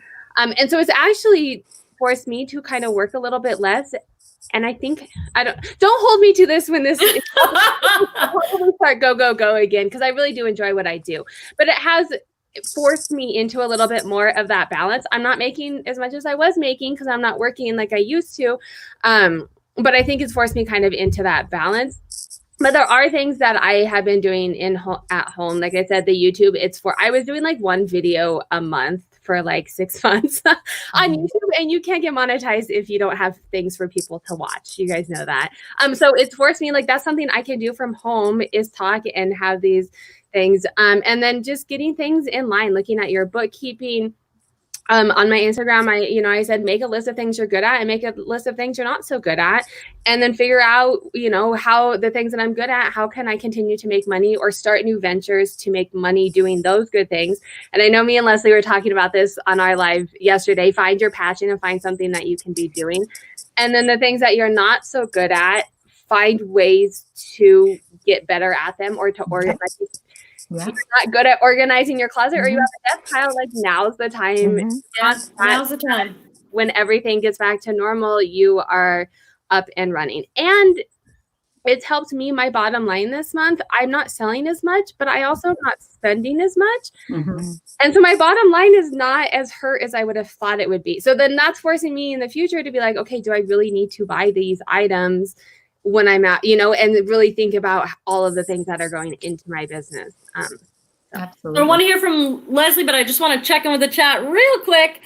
so it's actually forced me to kind of work a little bit less. And I think don't hold me to this when this start go again, because I really do enjoy what I do. But it has forced me into a little bit more of that balance. I'm not making as much as I was making because I'm not working like I used to. But I think it's forced me kind of into that balance. But there are things that I have been doing at home. Like I said, the YouTube, I was doing like 1 video a month for like 6 months on YouTube, and you can't get monetized if you don't have things for people to watch. You guys know that. So it's forced me, like, that's something I can do from home, is talk and have these things. And then just getting things in line, looking at your bookkeeping. On my Instagram, I said, make a list of things you're good at and make a list of things you're not so good at, and then figure out, how the things that I'm good at, how can I continue to make money or start new ventures to make money doing those good things. And I know me and Leslie were talking about this on our live yesterday. Find your passion and find something that you can be doing. And then the things that you're not so good at, find ways to get better at them or to organize. Yeah. You're not good at organizing your closet, or you have a desk pile, like, now's the time. Now's the time. when everything gets back to normal, you are up and running. And it's helped me, my bottom line this month. I'm not selling as much, but I also am not spending as much. And so my bottom line is not as hurt as I would have thought it would be. So then that's forcing me in the future to be like, okay, do I really need to buy these items when I'm at, you know, and really think about all of the things that are going into my business. Absolutely. I want to hear from Leslie, but I just want to check in with the chat real quick.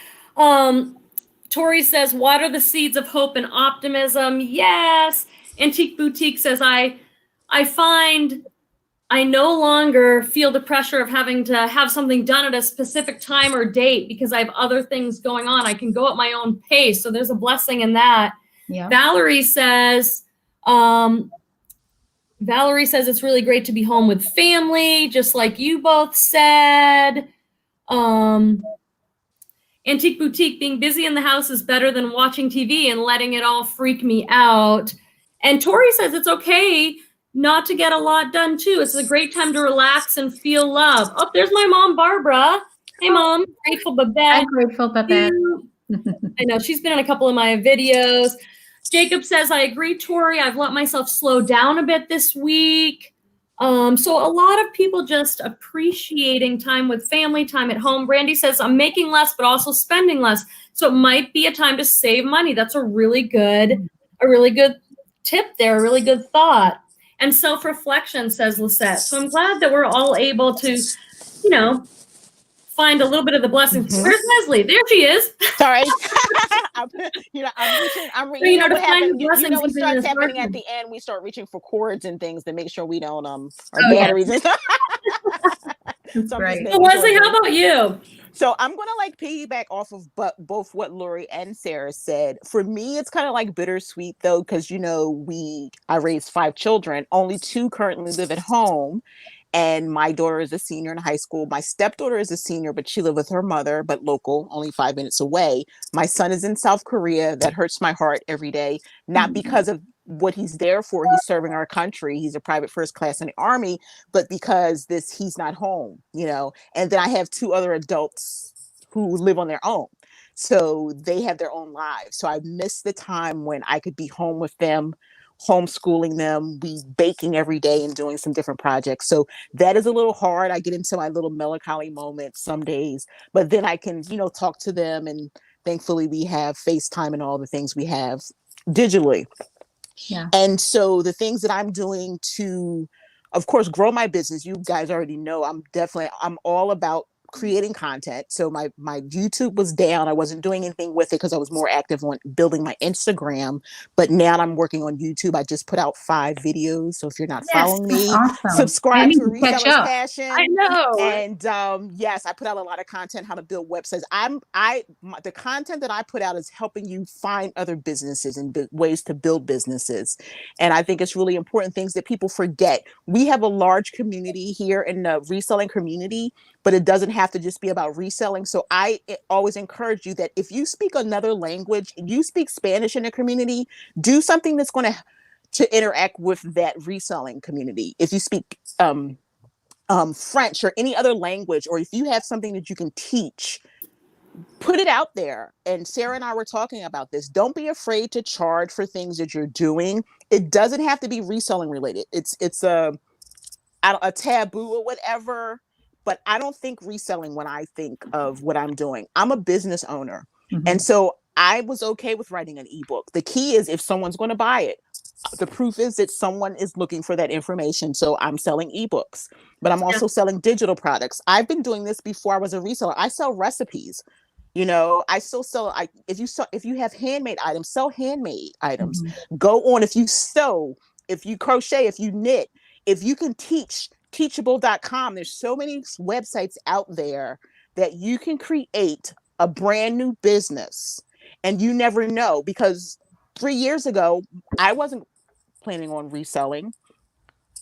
Tori says, water the seeds of hope and optimism. Yes. Antique Boutique says, I find I no longer feel the pressure of having to have something done at a specific time or date because I have other things going on. I can go at my own pace. So there's a blessing in that. Yeah. Valerie says it's really great to be home with family, just like you both said. Antique Boutique, being busy in the house is better than watching TV and letting it all freak me out. And Tori says it's okay not to get a lot done too. It's a great time to relax and feel love. Oh, there's my mom, Barbara. Hey, Mom. Grateful Babette. I'm grateful Babette. I know she's been in a couple of my videos. Jacob says, I agree, Tori. I've let myself slow down a bit this week. So a lot of people just appreciating time with family, time at home. Randy says, I'm making less, but also spending less. So it might be a time to save money. That's a really good tip there, a really good thought. And self-reflection, says Lisette. So I'm glad that we're all able to, you know, find a little bit of the blessings. Mhm. Where's Leslie? There she is. Sorry. I'm reaching. You know what happens? You know what starts happening at the end? We start reaching for cords and things to make sure we don't our batteries and stuff. So Right. So Leslie, how about you? So I'm going to like piggyback off of both what Lori and Sara said. For me, it's kind of like bittersweet though, because, you know, I raised 5 children. Only 2 currently live at home. And my daughter is a senior in high school. My stepdaughter is a senior, but she lives with her mother, but local, only 5 minutes away. My son is in South Korea. That hurts my heart every day, not because of what he's there for. He's serving our country. He's a private first class in the Army, but because he's not home, you know. And then I have 2 other adults who live on their own. So they have their own lives. So I miss the time when I could be home with them, homeschooling them, we baking every day and doing some different projects. So that is a little hard. I get into my little melancholy moments some days, but then I can, you know, talk to them, and thankfully we have FaceTime and all the things we have digitally. Yeah. And so the things that I'm doing to, of course, grow my business, you guys already know, I'm all about creating content. So my YouTube was down. I wasn't doing anything with it because I was more active on building my Instagram. But now I'm working on YouTube. I just put out 5 videos. So if you're not following me, subscribe to Reseller's Passion. I know. And yes, I put out a lot of content, how to build websites. The content that I put out is helping you find other businesses and ways to build businesses. And I think it's really important, things that people forget. We have a large community here in the reselling community, but it doesn't have to just be about reselling. So I always encourage you that if you speak another language, you speak Spanish in the community, do something that's going to interact with that reselling community. If you speak French or any other language, or if you have something that you can teach, put it out there. And Sara and I were talking about this. Don't be afraid to charge for things that you're doing. It doesn't have to be reselling related. It's a taboo or whatever. But I don't think reselling when I think of what I'm doing. I'm a business owner. Mm-hmm. And so I was okay with writing an ebook. The key is if someone's going to buy it. The proof is that someone is looking for that information. So I'm selling ebooks, but I'm also selling digital products. I've been doing this before I was a reseller. I sell recipes. You know, I still sell. If you have handmade items, sell handmade items. Mm-hmm. Go on. If you sew, if you crochet, if you knit, if you can teach. Teachable.com. There's so many websites out there that you can create a brand new business, and you never know, because 3 years ago, I wasn't planning on reselling.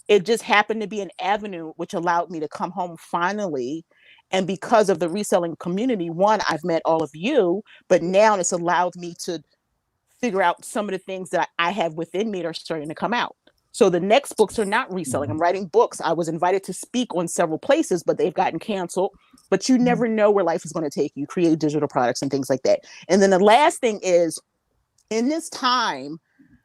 It just happened to be an avenue which allowed me to come home finally. And because of the reselling community, one, I've met all of you, but now it's allowed me to figure out some of the things that I have within me that are starting to come out. So the next books are not reselling. I'm writing books. I was invited to speak on several places, but they've gotten canceled. But you never know where life is going to take you. Create digital products and things like that. And then the last thing is, in this time,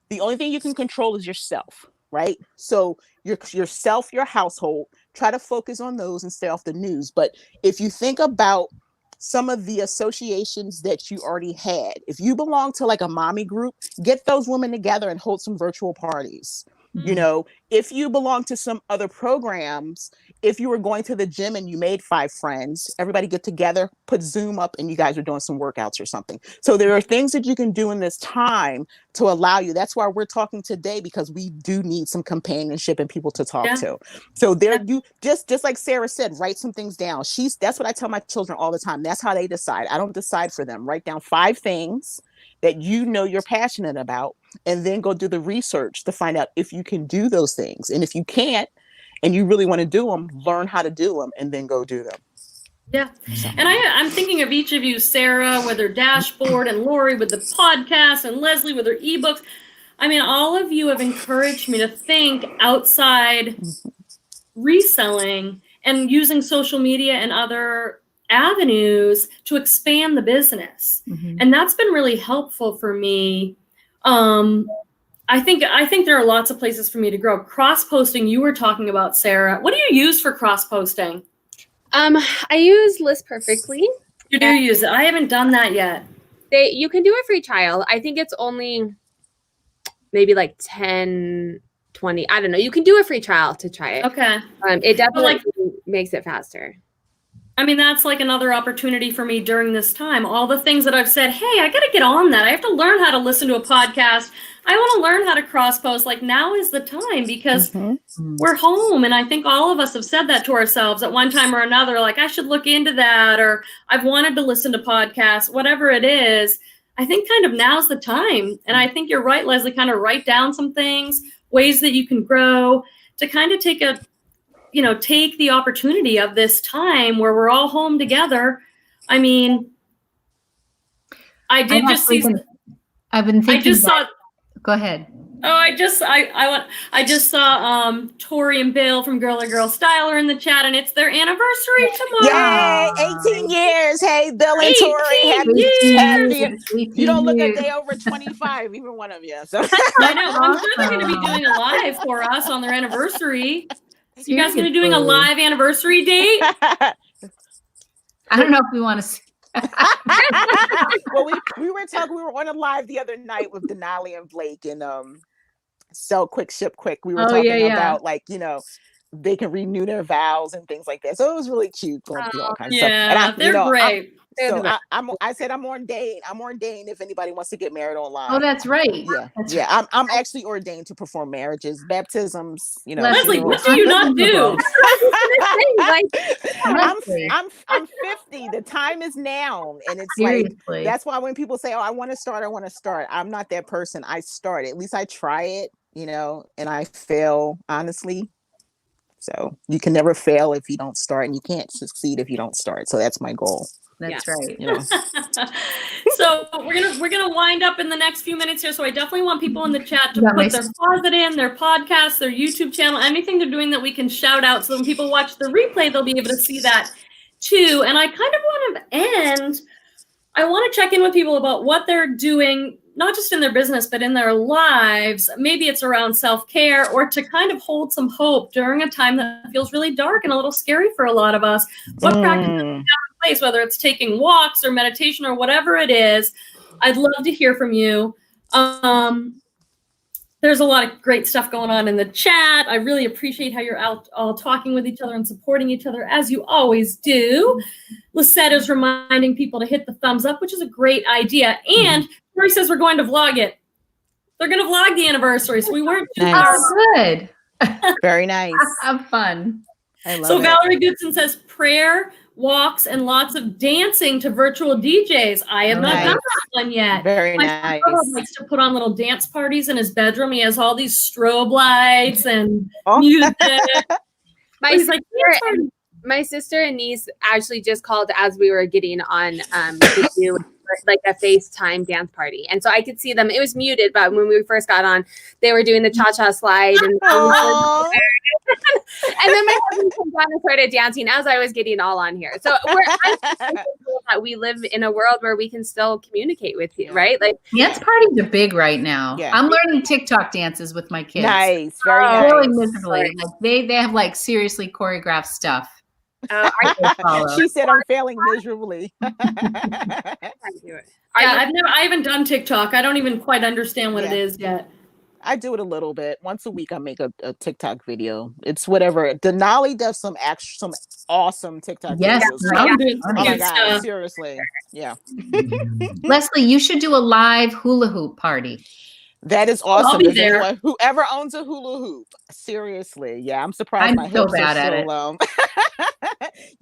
the only thing you can control is yourself, right? So yourself, your household, try to focus on those and stay off the news. But if you think about some of the associations that you already had, if you belong to like a mommy group, get those women together and hold some virtual parties. You know, if you belong to some other programs, if you were going to the gym and you made 5 friends, everybody get together, put Zoom up, and you guys are doing some workouts or something. So there are things that you can do in this time to allow you. That's why we're talking today, because we do need some companionship and people to talk to. So there, you just like Sara said, write some things down. That's what I tell my children all the time. That's how they decide. I don't decide for them. Write down 5 things that you know you're passionate about, and then go do the research to find out if you can do those things. And if you can't, and you really want to do them, learn how to do them, and then go do them. Yeah. And I'm thinking of each of you, Sara with her dashboard, and Lori with the podcast, and Leslie with her ebooks. I mean, all of you have encouraged me to think outside reselling and using social media and other avenues to expand the business. And that's been really helpful for me. I think there are lots of places for me to grow. Cross-posting, you were talking about, Sara. What do you use for cross-posting? I use List Perfectly. You do use it. I haven't done that yet. You can do a free trial. I think it's only maybe like 10, 20. I don't know. You can do a free trial to try it. Okay. It definitely makes it faster. I mean, that's like another opportunity for me during this time. All the things that I've said, hey, I got to get on that. I have to learn how to listen to a podcast. I want to learn how to cross-post. Like, now is the time, because we're home. And I think all of us have said that to ourselves at one time or another, like, I should look into that, or I've wanted to listen to podcasts, whatever it is. I think kind of now's the time. And I think you're right, Leslie, kind of write down some things, ways that you can grow, to kind of take the opportunity of this time where we're all home together. I mean, I've been thinking. Go ahead. Oh, I just saw Tori and Bill from Girl or Girl Styler in the chat, and it's their anniversary tomorrow. Yay! 18 years. Hey, Bill and Tori, happy. You don't look a day over 25, even one of you. So. I know. I'm sure they're going to be doing a live for us on their anniversary. So you guys going to be doing a live anniversary date? I don't know if we want to. Well, we were on a live the other night with Denali and Blake, and Sell Quick, Ship Quick. We were talking about, like, they can renew their vows and things like that. So it was really cute. Going through all kinds of stuff. And they're great. I said I'm ordained. I'm ordained if anybody wants to get married online. Oh, that's right. Yeah. I'm actually ordained to perform marriages, baptisms. Leslie, what do you not do? I'm 50. The time is now, and it's like, that's why when people say, "Oh, I want to start," I'm not that person. I start. At least I try it, and I fail honestly. So you can never fail if you don't start, and you can't succeed if you don't start. So that's my goal. That's right. So we're gonna wind up in the next few minutes here. So I definitely want people in the chat to put their closet in, their podcast, their YouTube channel, anything they're doing that we can shout out. So when people watch the replay, they'll be able to see that too. And I kind of want to end. I want to check in with people about what they're doing, not just in their business, but in their lives. Maybe it's around self-care, or to kind of hold some hope during a time that feels really dark and a little scary for a lot of us. What practices do you have in place, whether it's taking walks or meditation or whatever it is? I'd love to hear from you. There's a lot of great stuff going on in the chat. I really appreciate how you're out all talking with each other and supporting each other, as you always do. Lisette is reminding people to hit the thumbs up, which is a great idea. And Tori says we're going to vlog it. They're going to vlog the anniversary, so we weren't too far. Oh, good. Very nice. Have fun. I love so it. Valerie Goodson says prayer, walks, and lots of dancing to virtual DJs. I have not done that one yet. Very My nice. brother likes to put on little dance parties in his bedroom. He has all these strobe lights and music. My sister and niece actually just called as we were getting on to do like a FaceTime dance party. And so I could see them. It was muted, but when we first got on, they were doing the cha-cha slide. And Aw. and then my husband came down and started dancing as I was getting all on here. So I'm thankful that we live in a world where we can still communicate with you, right? Like dance parties are big right now. Yeah. I'm learning TikTok dances with my kids. Nice, very Really nice. miserably. Like they have like seriously choreographed stuff. She said I'm failing miserably. I haven't done TikTok. I don't even quite understand what it is yet. I do it a little bit. Once a week I make a TikTok video. It's whatever. Denali does some awesome TikTok videos. Oh my God, seriously. Yeah. Leslie, you should do a live hula hoop party. That is awesome. I'll be there. Whoever owns a hula hoop, seriously. Yeah, I'm surprised my hips are still low.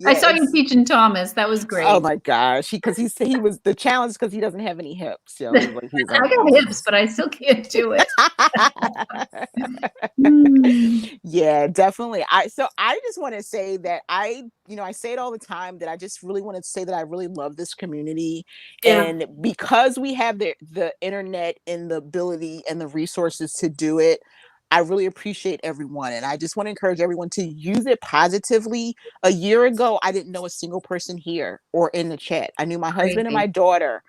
I saw you teaching Thomas. That was great. Oh my gosh, because he was the challenge because he doesn't have any hips. So I got hips, but I still can't do it. Yeah, definitely. I just want to say that I say it all the time that I just really want to say that I really love this community, and because we have the internet and the ability and the resources to do it, I really appreciate everyone. And I just want to encourage everyone to use it positively. A year ago, I didn't know a single person here or in the chat. I knew my husband and my daughter.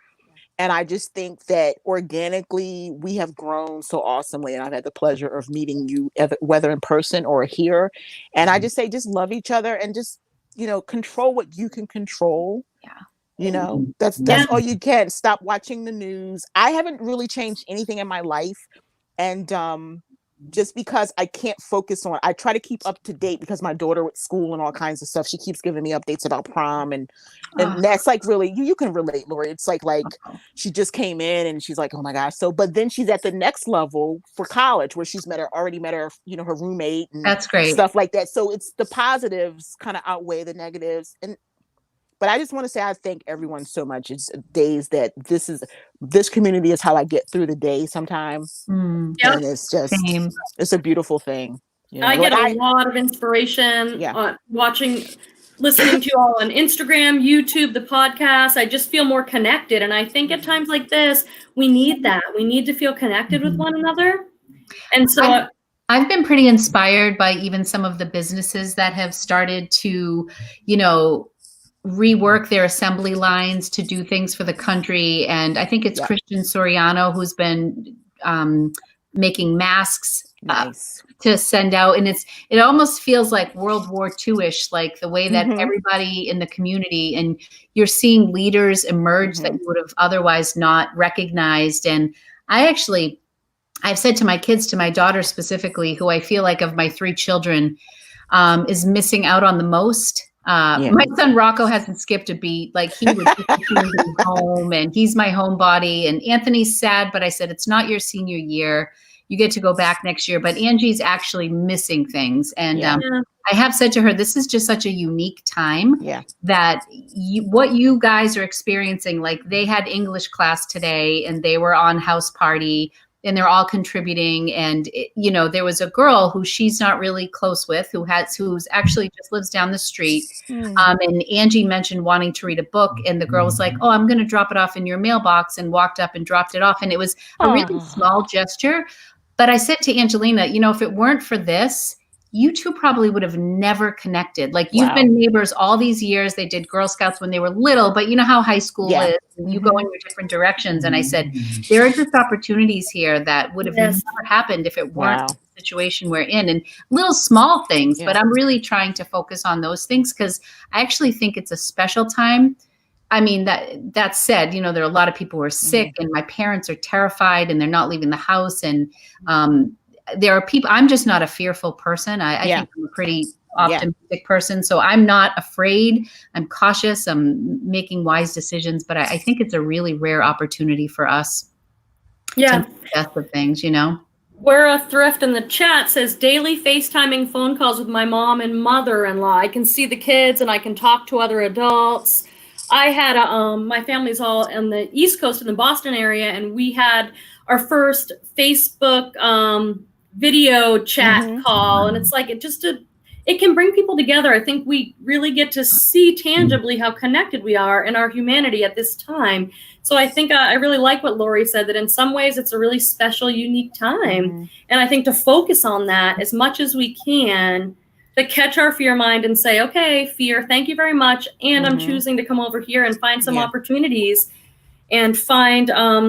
And I just think that organically we have grown so awesomely. And I've had the pleasure of meeting you, whether in person or here. And I just say, just love each other and just, control what you can control. Yeah. That's all you can. Stop watching the news. I haven't really changed anything in my life. And, just because I can't focus on, I try to keep up to date because my daughter with school and all kinds of stuff, she keeps giving me updates about prom and that's like really, you can relate, Lori. It's like she just came in and she's like, oh my gosh. So, but then she's at the next level for college where she's already met her, her roommate and that's great stuff like that. So it's the positives kind of outweigh the negatives. But I just want to say I thank everyone so much. It's days that this community is how I get through the day sometimes. And it's just it's a beautiful thing. I get a lot of inspiration listening to you all on Instagram, YouTube, the podcast. I just feel more connected. And I think at times like this, we need that. We need to feel connected with one another. And so I've been pretty inspired by even some of the businesses that have started to, rework their assembly lines to do things for the country. And I think it's Christian Soriano who's been making masks to send out. And it almost feels like World War II-ish, like the way that everybody in the community, and you're seeing leaders emerge that you would have otherwise not recognized. And I've said to my kids, to my daughter specifically, who I feel like of my 3 children is missing out on the most. My son Rocco hasn't skipped a beat. Like he would be home and he's my homebody. And Anthony's sad, but I said, it's not your senior year. You get to go back next year. But Angie's actually missing things. And I have said to her, this is just such a unique time that what you guys are experiencing, like they had English class today and they were on house party. And they're all contributing. And, there was a girl who she's not really close with, who's actually just lives down the street. And Angie mentioned wanting to read a book. And the girl was like, oh, I'm going to drop it off in your mailbox, and walked up and dropped it off. And it was a really small gesture. But I said to Angelina, if it weren't for this, you two probably would have never connected. Like you've been neighbors all these years. They did Girl Scouts when they were little, but you know how high school is. And you go in your different directions. And I said, there are just opportunities here that would have never happened if it weren't the situation we're in. And little small things, but I'm really trying to focus on those things because I actually think it's a special time. I mean, that said, there are a lot of people who are sick and my parents are terrified and they're not leaving the house. And, there are people, I'm just not a fearful person. I think I'm a pretty optimistic person. So I'm not afraid. I'm cautious. I'm making wise decisions, but I think it's a really rare opportunity for us. To best of things, We're a Thrift in the chat says daily FaceTiming phone calls with my mom and mother-in-law. I can see the kids and I can talk to other adults. I had my family's all in the East Coast in the Boston area, and we had our first Facebook video chat call, and it's like it can bring people together. I think we really get to see tangibly how connected we are in our humanity at this time. So I think I really like what Lori said, that in some ways it's a really special, unique time. And I think to focus on that as much as we can, to catch our fear mind and say, okay, fear, thank you very much. And I'm choosing to come over here and find some opportunities and find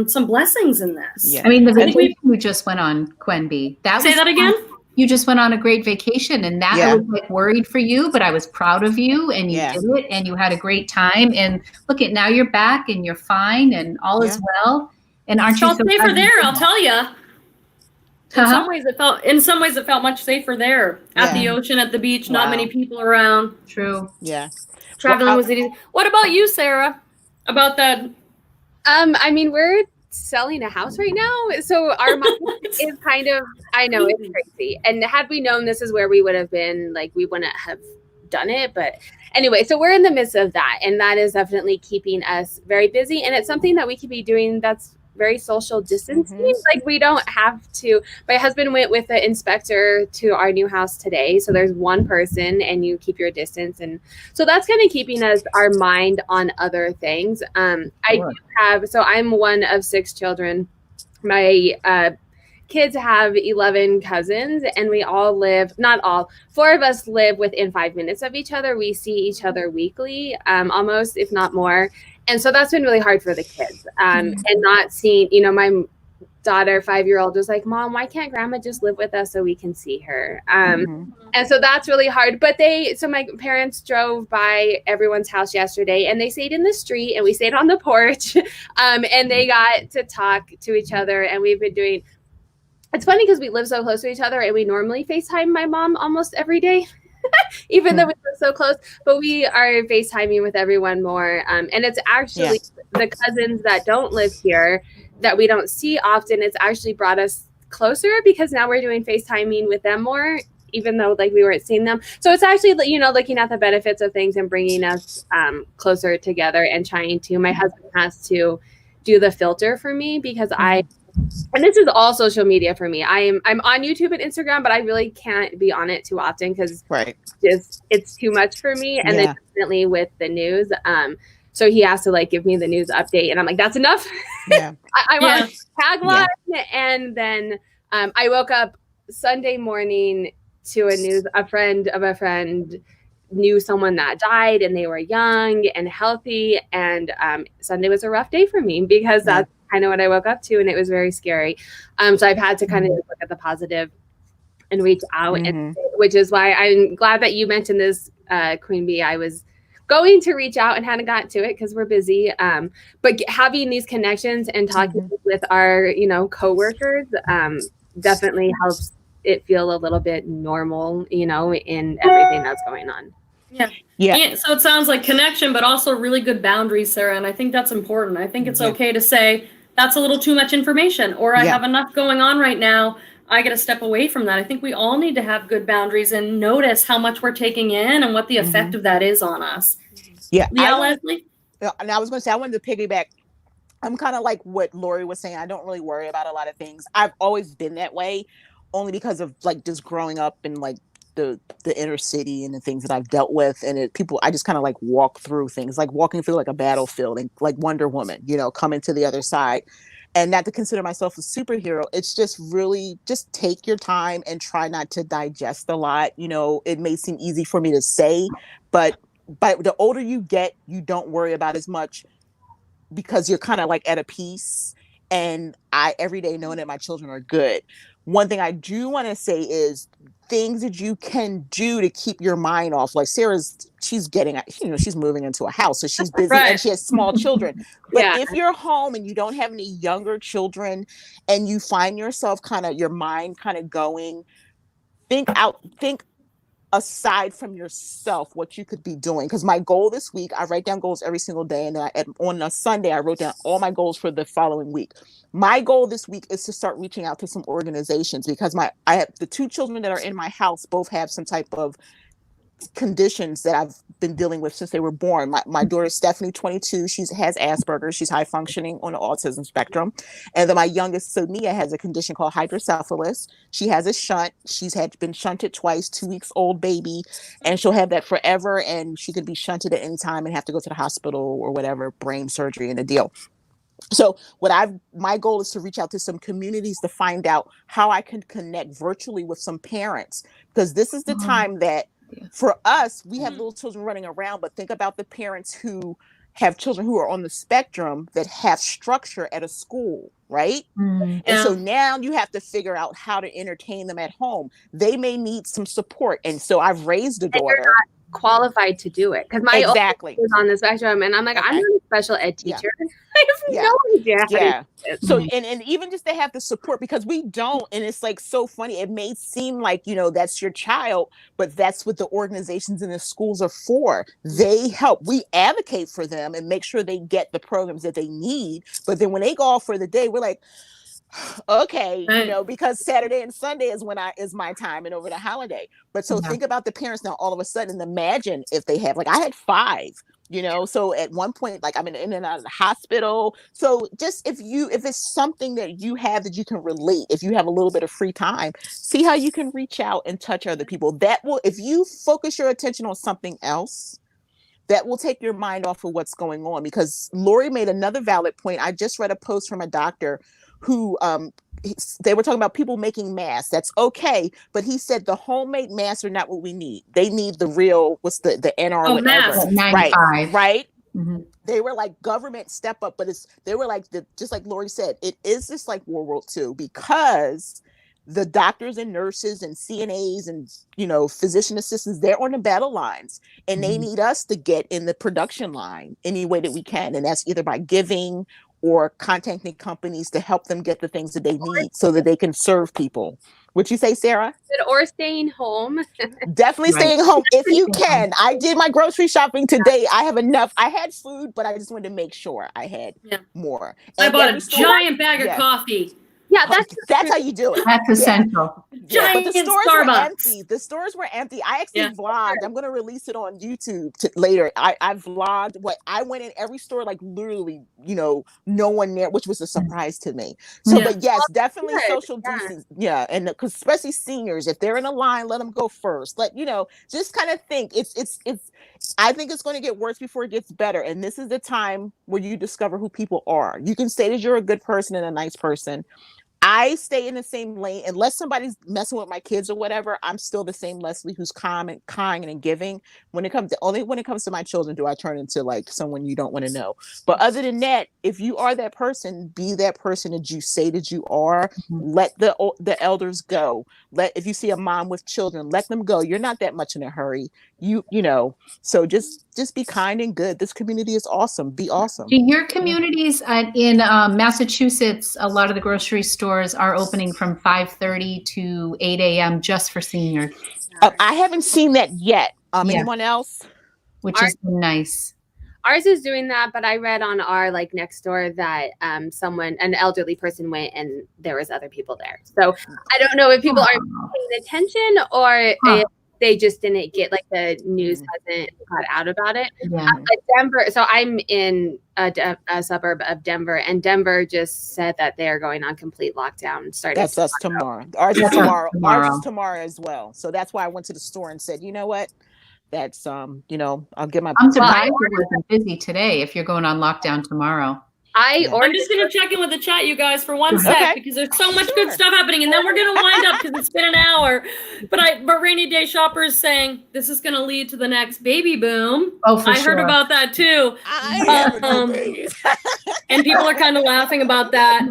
some blessings in this. I mean, the vacation you just went on, Quenby. Say that again? You just went on a great vacation, and that I was like worried for you, but I was proud of you, and you did it, and you had a great time. And look at now, you're back, and you're fine, and all is well. And aren't you so safer there? I'll tell you. In some ways, it felt much safer there at the ocean, at the beach. Not many people around. True. Yeah. Traveling was easy. What about you, Sarah? About that? I mean, we're selling a house right now, so our mind is kind of, I know it's crazy, and had we known this is where we would have been, like, we wouldn't have done it. But anyway, so we're in the midst of that, and that is definitely keeping us very busy, and it's something that we could be doing that's very social distancing. Like, we don't have to. My husband went with the inspector to our new house today, so there's one person and you keep your distance, and so that's kind of keeping our mind on other things. I do have, so I'm one of 6 children. My kids have 11 cousins, and we all live, not all, 4 of us live within 5 minutes of each other. We see each other weekly, almost, if not more. And so that's been really hard for the kids. And not seeing, my daughter, 5-year-old, was like, Mom, why can't grandma just live with us so we can see her? And so that's really hard. But so my parents drove by everyone's house yesterday, and they stayed in the street, and we stayed on the porch, and they got to talk to each other. And we've been doing, it's funny because we live so close to each other, and we normally FaceTime my mom almost every day. Even though we live so close, but we are FaceTiming with everyone more. And it's actually the cousins that don't live here that we don't see often. It's actually brought us closer because now we're doing FaceTiming with them more, even though like we weren't seeing them. So it's actually, looking at the benefits of things and bringing us closer together and trying to, my husband has to do the filter for me because and this is all social media for me. I'm on YouTube and Instagram, but I really can't be on it too often because it's too much for me. And then definitely with the news. So he has to like give me the news update, and I'm like, that's enough. Yeah. I'm on tagline. Yeah. And then I woke up Sunday morning to a friend of a friend knew someone that died, and they were young and healthy. And Sunday was a rough day for me because that's kind of what I woke up to, and it was very scary. So I've had to kind of look at the positive and reach out, and which is why I'm glad that you mentioned this, Queen Bee. I was going to reach out and hadn't gotten to it because we're busy. But having these connections and talking with our, coworkers definitely helps it feel a little bit normal, in everything that's going on. Yeah. And so it sounds like connection, but also really good boundaries, Sarah. And I think that's important. I think it's okay to say that's a little too much information, or I have enough going on right now. I got to step away from that. I think we all need to have good boundaries and notice how much we're taking in and what the effect of that is on us. Yeah. Leslie? And I was going to say, I wanted to piggyback. I'm kind of like what Lori was saying. I don't really worry about a lot of things. I've always been that way, only because of like just growing up in like the inner city and the things that I've dealt with. And I just kind of like walk through things, like walking through like a battlefield and like Wonder Woman, coming to the other side. And not to consider myself a superhero. It's just really just take your time and try not to digest a lot. It may seem easy for me to say, but the older you get, you don't worry about as much because you're kind of like at a peace. And I every day knowing that my children are good. One thing I do want to say is things that you can do to keep your mind off. Like she's getting, she's moving into a house, so she's busy and she has small children. But if you're home and you don't have any younger children and you find yourself your mind going, think aside from yourself what you could be doing. Because my goal this week, I write down goals every single day, and on a Sunday I wrote down all my goals for the following week. My goal this week is to start reaching out to some organizations because I have the 2 children that are in my house both have some type of conditions that I've been dealing with since they were born. My daughter Stephanie, 22, she has Asperger's. She's high functioning on the autism spectrum. And then my youngest Sonia has a condition called hydrocephalus. She has a shunt. She's been shunted twice, 2 weeks old baby, and she'll have that forever. And she could be shunted at any time and have to go to the hospital or whatever, brain surgery and a deal. So my goal is to reach out to some communities to find out how I can connect virtually with some parents, because this is the time that for us, we have little children running around, but think about the parents who have children who are on the spectrum that have structure at a school, right? And so now you have to figure out how to entertain them at home. They may need some support. And so I've raised a daughter. Qualified to do it, because my exactly is on the spectrum, and I'm like, I'm not a special ed teacher. I have no idea. Yeah. So and even just to have the support, because we don't, and it's like so funny. It may seem like, you know, that's your child, but that's what the organizations and the schools are for. They help. We advocate for them and make sure they get the programs that they need. But then when they go off for the day, we're like, okay, you know, because Saturday and Sunday is is my time and over the holiday. But so think about the parents now. All of a sudden, imagine if they have, like, I had 5, you know. So at one point, like, I'm in and out of the hospital. So just if it's something that you have that you can relate, if you have a little bit of free time, see how you can reach out and touch other people. That will, if you focus your attention on something else, that will take your mind off of what's going on. Because Lori made another valid point. I just read a post from a doctor who they were talking about people making masks. That's okay, but he said the homemade masks are not what we need. They need the real, what's the NR whatever, right? They were like, government step up, but they were like, just like Lori said, it is just like World War II, because the doctors and nurses and CNAs and, you know, physician assistants, they're on the battle lines, and they need us to get in the production line any way that we can, and that's either by giving or contacting companies to help them get the things that they need so that they can serve people. Would you say, Sarah? Or staying home. Definitely staying home if you can. I did my grocery shopping today. I have enough. I had food, but I just wanted to make sure I had more. And I bought a giant bag of coffee. Yeah, that's how you do it. That's essential. But the stores were empty. The stores were empty. I actually vlogged. I'm going to release it on YouTube later. I vlogged what I went in every store, like literally, you know, no one there, which was a surprise to me. So, but yes, definitely social distance. Yeah, and because especially seniors, if they're in a line, let them go first. Let, you know, just kind of think. It's. I think it's going to get worse before it gets better. And this is the time where you discover who people are. You can say that you're a good person and a nice person. I stay in the same lane unless somebody's messing with my kids or whatever. I'm still the same Leslie who's calm and kind and giving. When it comes to my children do I turn into like someone you don't want to know. But other than that, if you are that person, be that person that you say that you are. Let the elders go. If you see a mom with children, let them go. You're not that much in a hurry. You know. So just be kind and good. This community is awesome. Be awesome. Do your communities in Massachusetts, a lot of the grocery stores are opening from 5:30 to 8 a.m. just for seniors? I haven't seen that yet. Anyone else? Which is nice. Ours is doing that, but I read on our like next door that an elderly person went and there was other people there. So I don't know if people aren't paying attention or if they just didn't get, like, the news hasn't got out about it. But Denver, so I'm in a suburb of Denver, and Denver just said that they are going on complete lockdown. That's us tomorrow. Ours is tomorrow. Ours is tomorrow as well. So that's why I went to the store and said, you know what? That's you know, I'll get my. I'm surprised it wasn't busy today. If you're going on lockdown tomorroar. I'm just going to check in with the chat, you guys, for one sec, because there's so much good stuff happening, and then we're going to wind up because it's been an hour. But Rainy Day Shopper is saying this is going to lead to the next baby boom. I heard about that too. And people are kind of laughing about that.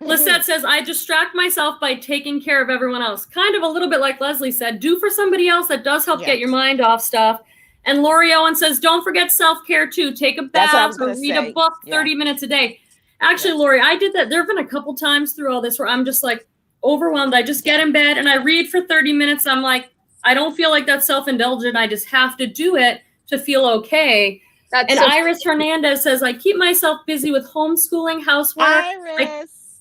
Lisette says, I distract myself by taking care of everyone else. Kind of a little bit like Leslie said, do for somebody else. That does help get your mind off stuff. And Lori Owen says, don't forget self-care too. Take a bath or read a book 30 minutes a day. Actually, Lori, I did that. There have been a couple times through all this where I'm just like overwhelmed. I just get in bed and I read for 30 minutes. I'm like, I don't feel like that's self-indulgent. I just have to do it to feel okay. Iris Hernandez says, I keep myself busy with homeschooling, housework.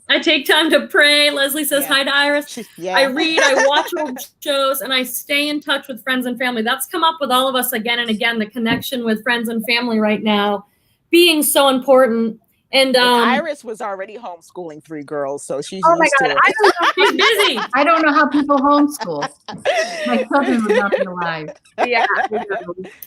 I take time to pray. Leslie says hi to Iris. I read, I watch old shows, and I stay in touch with friends and family. That's come up with all of us again and again, the connection with friends and family right now being so important. And Iris was already homeschooling 3 girls, so she's oh my used God, to it. she's busy. I don't know how people homeschool. My children would not be alive. Yeah.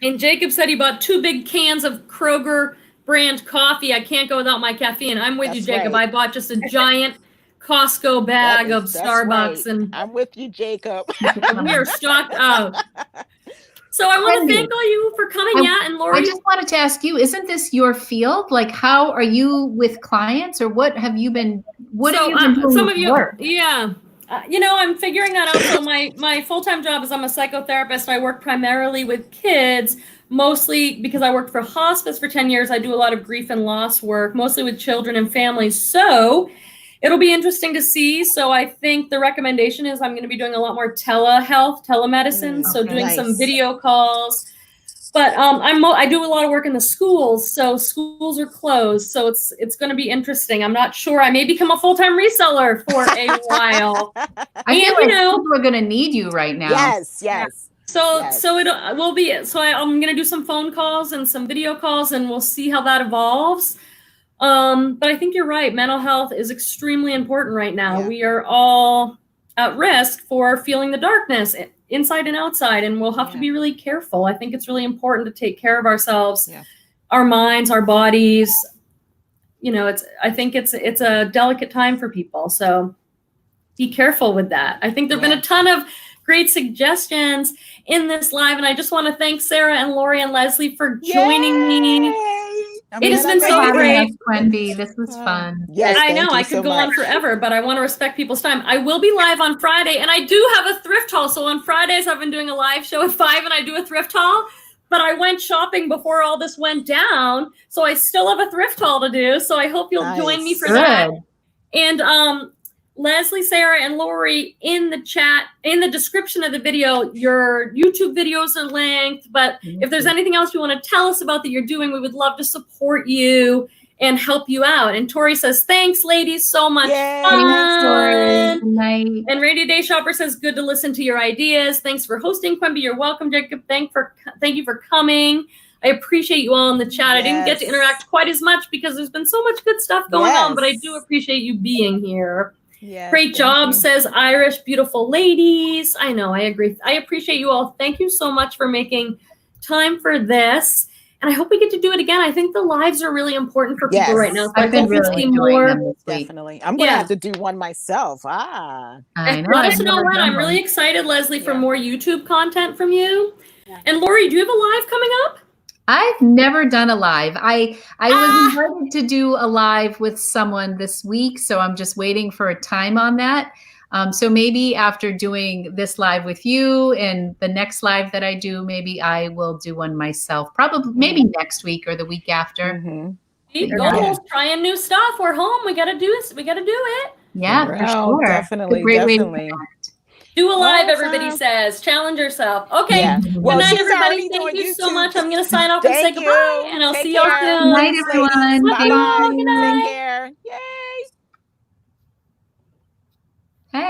And Jacob said he bought 2 big cans of Kroger brand coffee. I can't go without my caffeine. I'm with you, Jacob. Right. I bought just a giant Costco bag of Starbucks, right. and I'm with you, Jacob. we are stocked out. So I want to thank all you for coming, and Lori. I just wanted to ask you, isn't this your field? Like, how are you with clients, or what have you been? What have you been doing? Some of you, work? yeah. I'm figuring that out. So my full-time job is I'm a psychotherapist. I work primarily with kids, mostly because I worked for hospice for 10 years. I do a lot of grief and loss work, mostly with children and families. So it'll be interesting to see. So I think the recommendation is I'm going to be doing a lot more telehealth, telemedicine. So doing some video calls. But I do a lot of work in the schools, so schools are closed. So it's going to be interesting. I'm not sure. I may become a full-time reseller for a while. I feel like people are going to need you right now. Yes. So it will be. So I'm going to do some phone calls and some video calls, and we'll see how that evolves. But I think you're right. Mental health is extremely important right now. Yeah. We are all at risk for feeling the darkness inside and outside, and we'll have to be really careful. I think it's really important to take care of ourselves, our minds, our bodies. I think it's a delicate time for people. So be careful with that. I think there've been a ton of great suggestions in this live, and I just want to thank Sara and Lori and Leslie for joining me. It has been so great. Wendy, this was fun. Yes, I know. I could go on forever, but I want to respect people's time. I will be live on Friday, and I do have a thrift haul. So on Fridays, I've been doing a live show at 5, and I do a thrift haul. But I went shopping before all this went down, so I still have a thrift haul to do. So I hope you'll join me for that. And Leslie, Sara, and Lori, in the chat, in the description of the video, your YouTube videos are linked. But if there's anything else you want to tell us about that you're doing, we would love to support you and help you out. And Tori says, thanks, ladies, so much fun. Good night. And Radio Day Shopper says, good to listen to your ideas. Thanks for hosting, Quimby. You're welcome, Jacob. Thank you for coming. I appreciate you all in the chat. I didn't get to interact quite as much because there's been so much good stuff going on, but I do appreciate you being here. Yes, great job, says Irish, beautiful ladies. I know, I agree. I appreciate you all. Thank you so much for making time for this. And I hope we get to do it again. I think the lives are really important for people right now. So I've been really enjoying them this week. Definitely. I'm going to have to do one myself. I know. Let us know when. I'm really excited, Leslie, for more YouTube content from you. And Lori, do you have a live coming up? I've never done a live. I was invited to do a live with someone this week, so I'm just waiting for a time on that. So maybe after doing this live with you and the next live that I do, maybe I will do one myself. Probably maybe next week or the week after. Goals, trying new stuff. We're home. We gotta do it. Yeah, for sure. Definitely. Do a live, everybody says. Challenge yourself. Okay. Yeah. Well, good night, everybody. Thank you so much. I'm going to sign off and say goodbye. And I'll see y'all soon. Good night, everyone. Bye. Take care.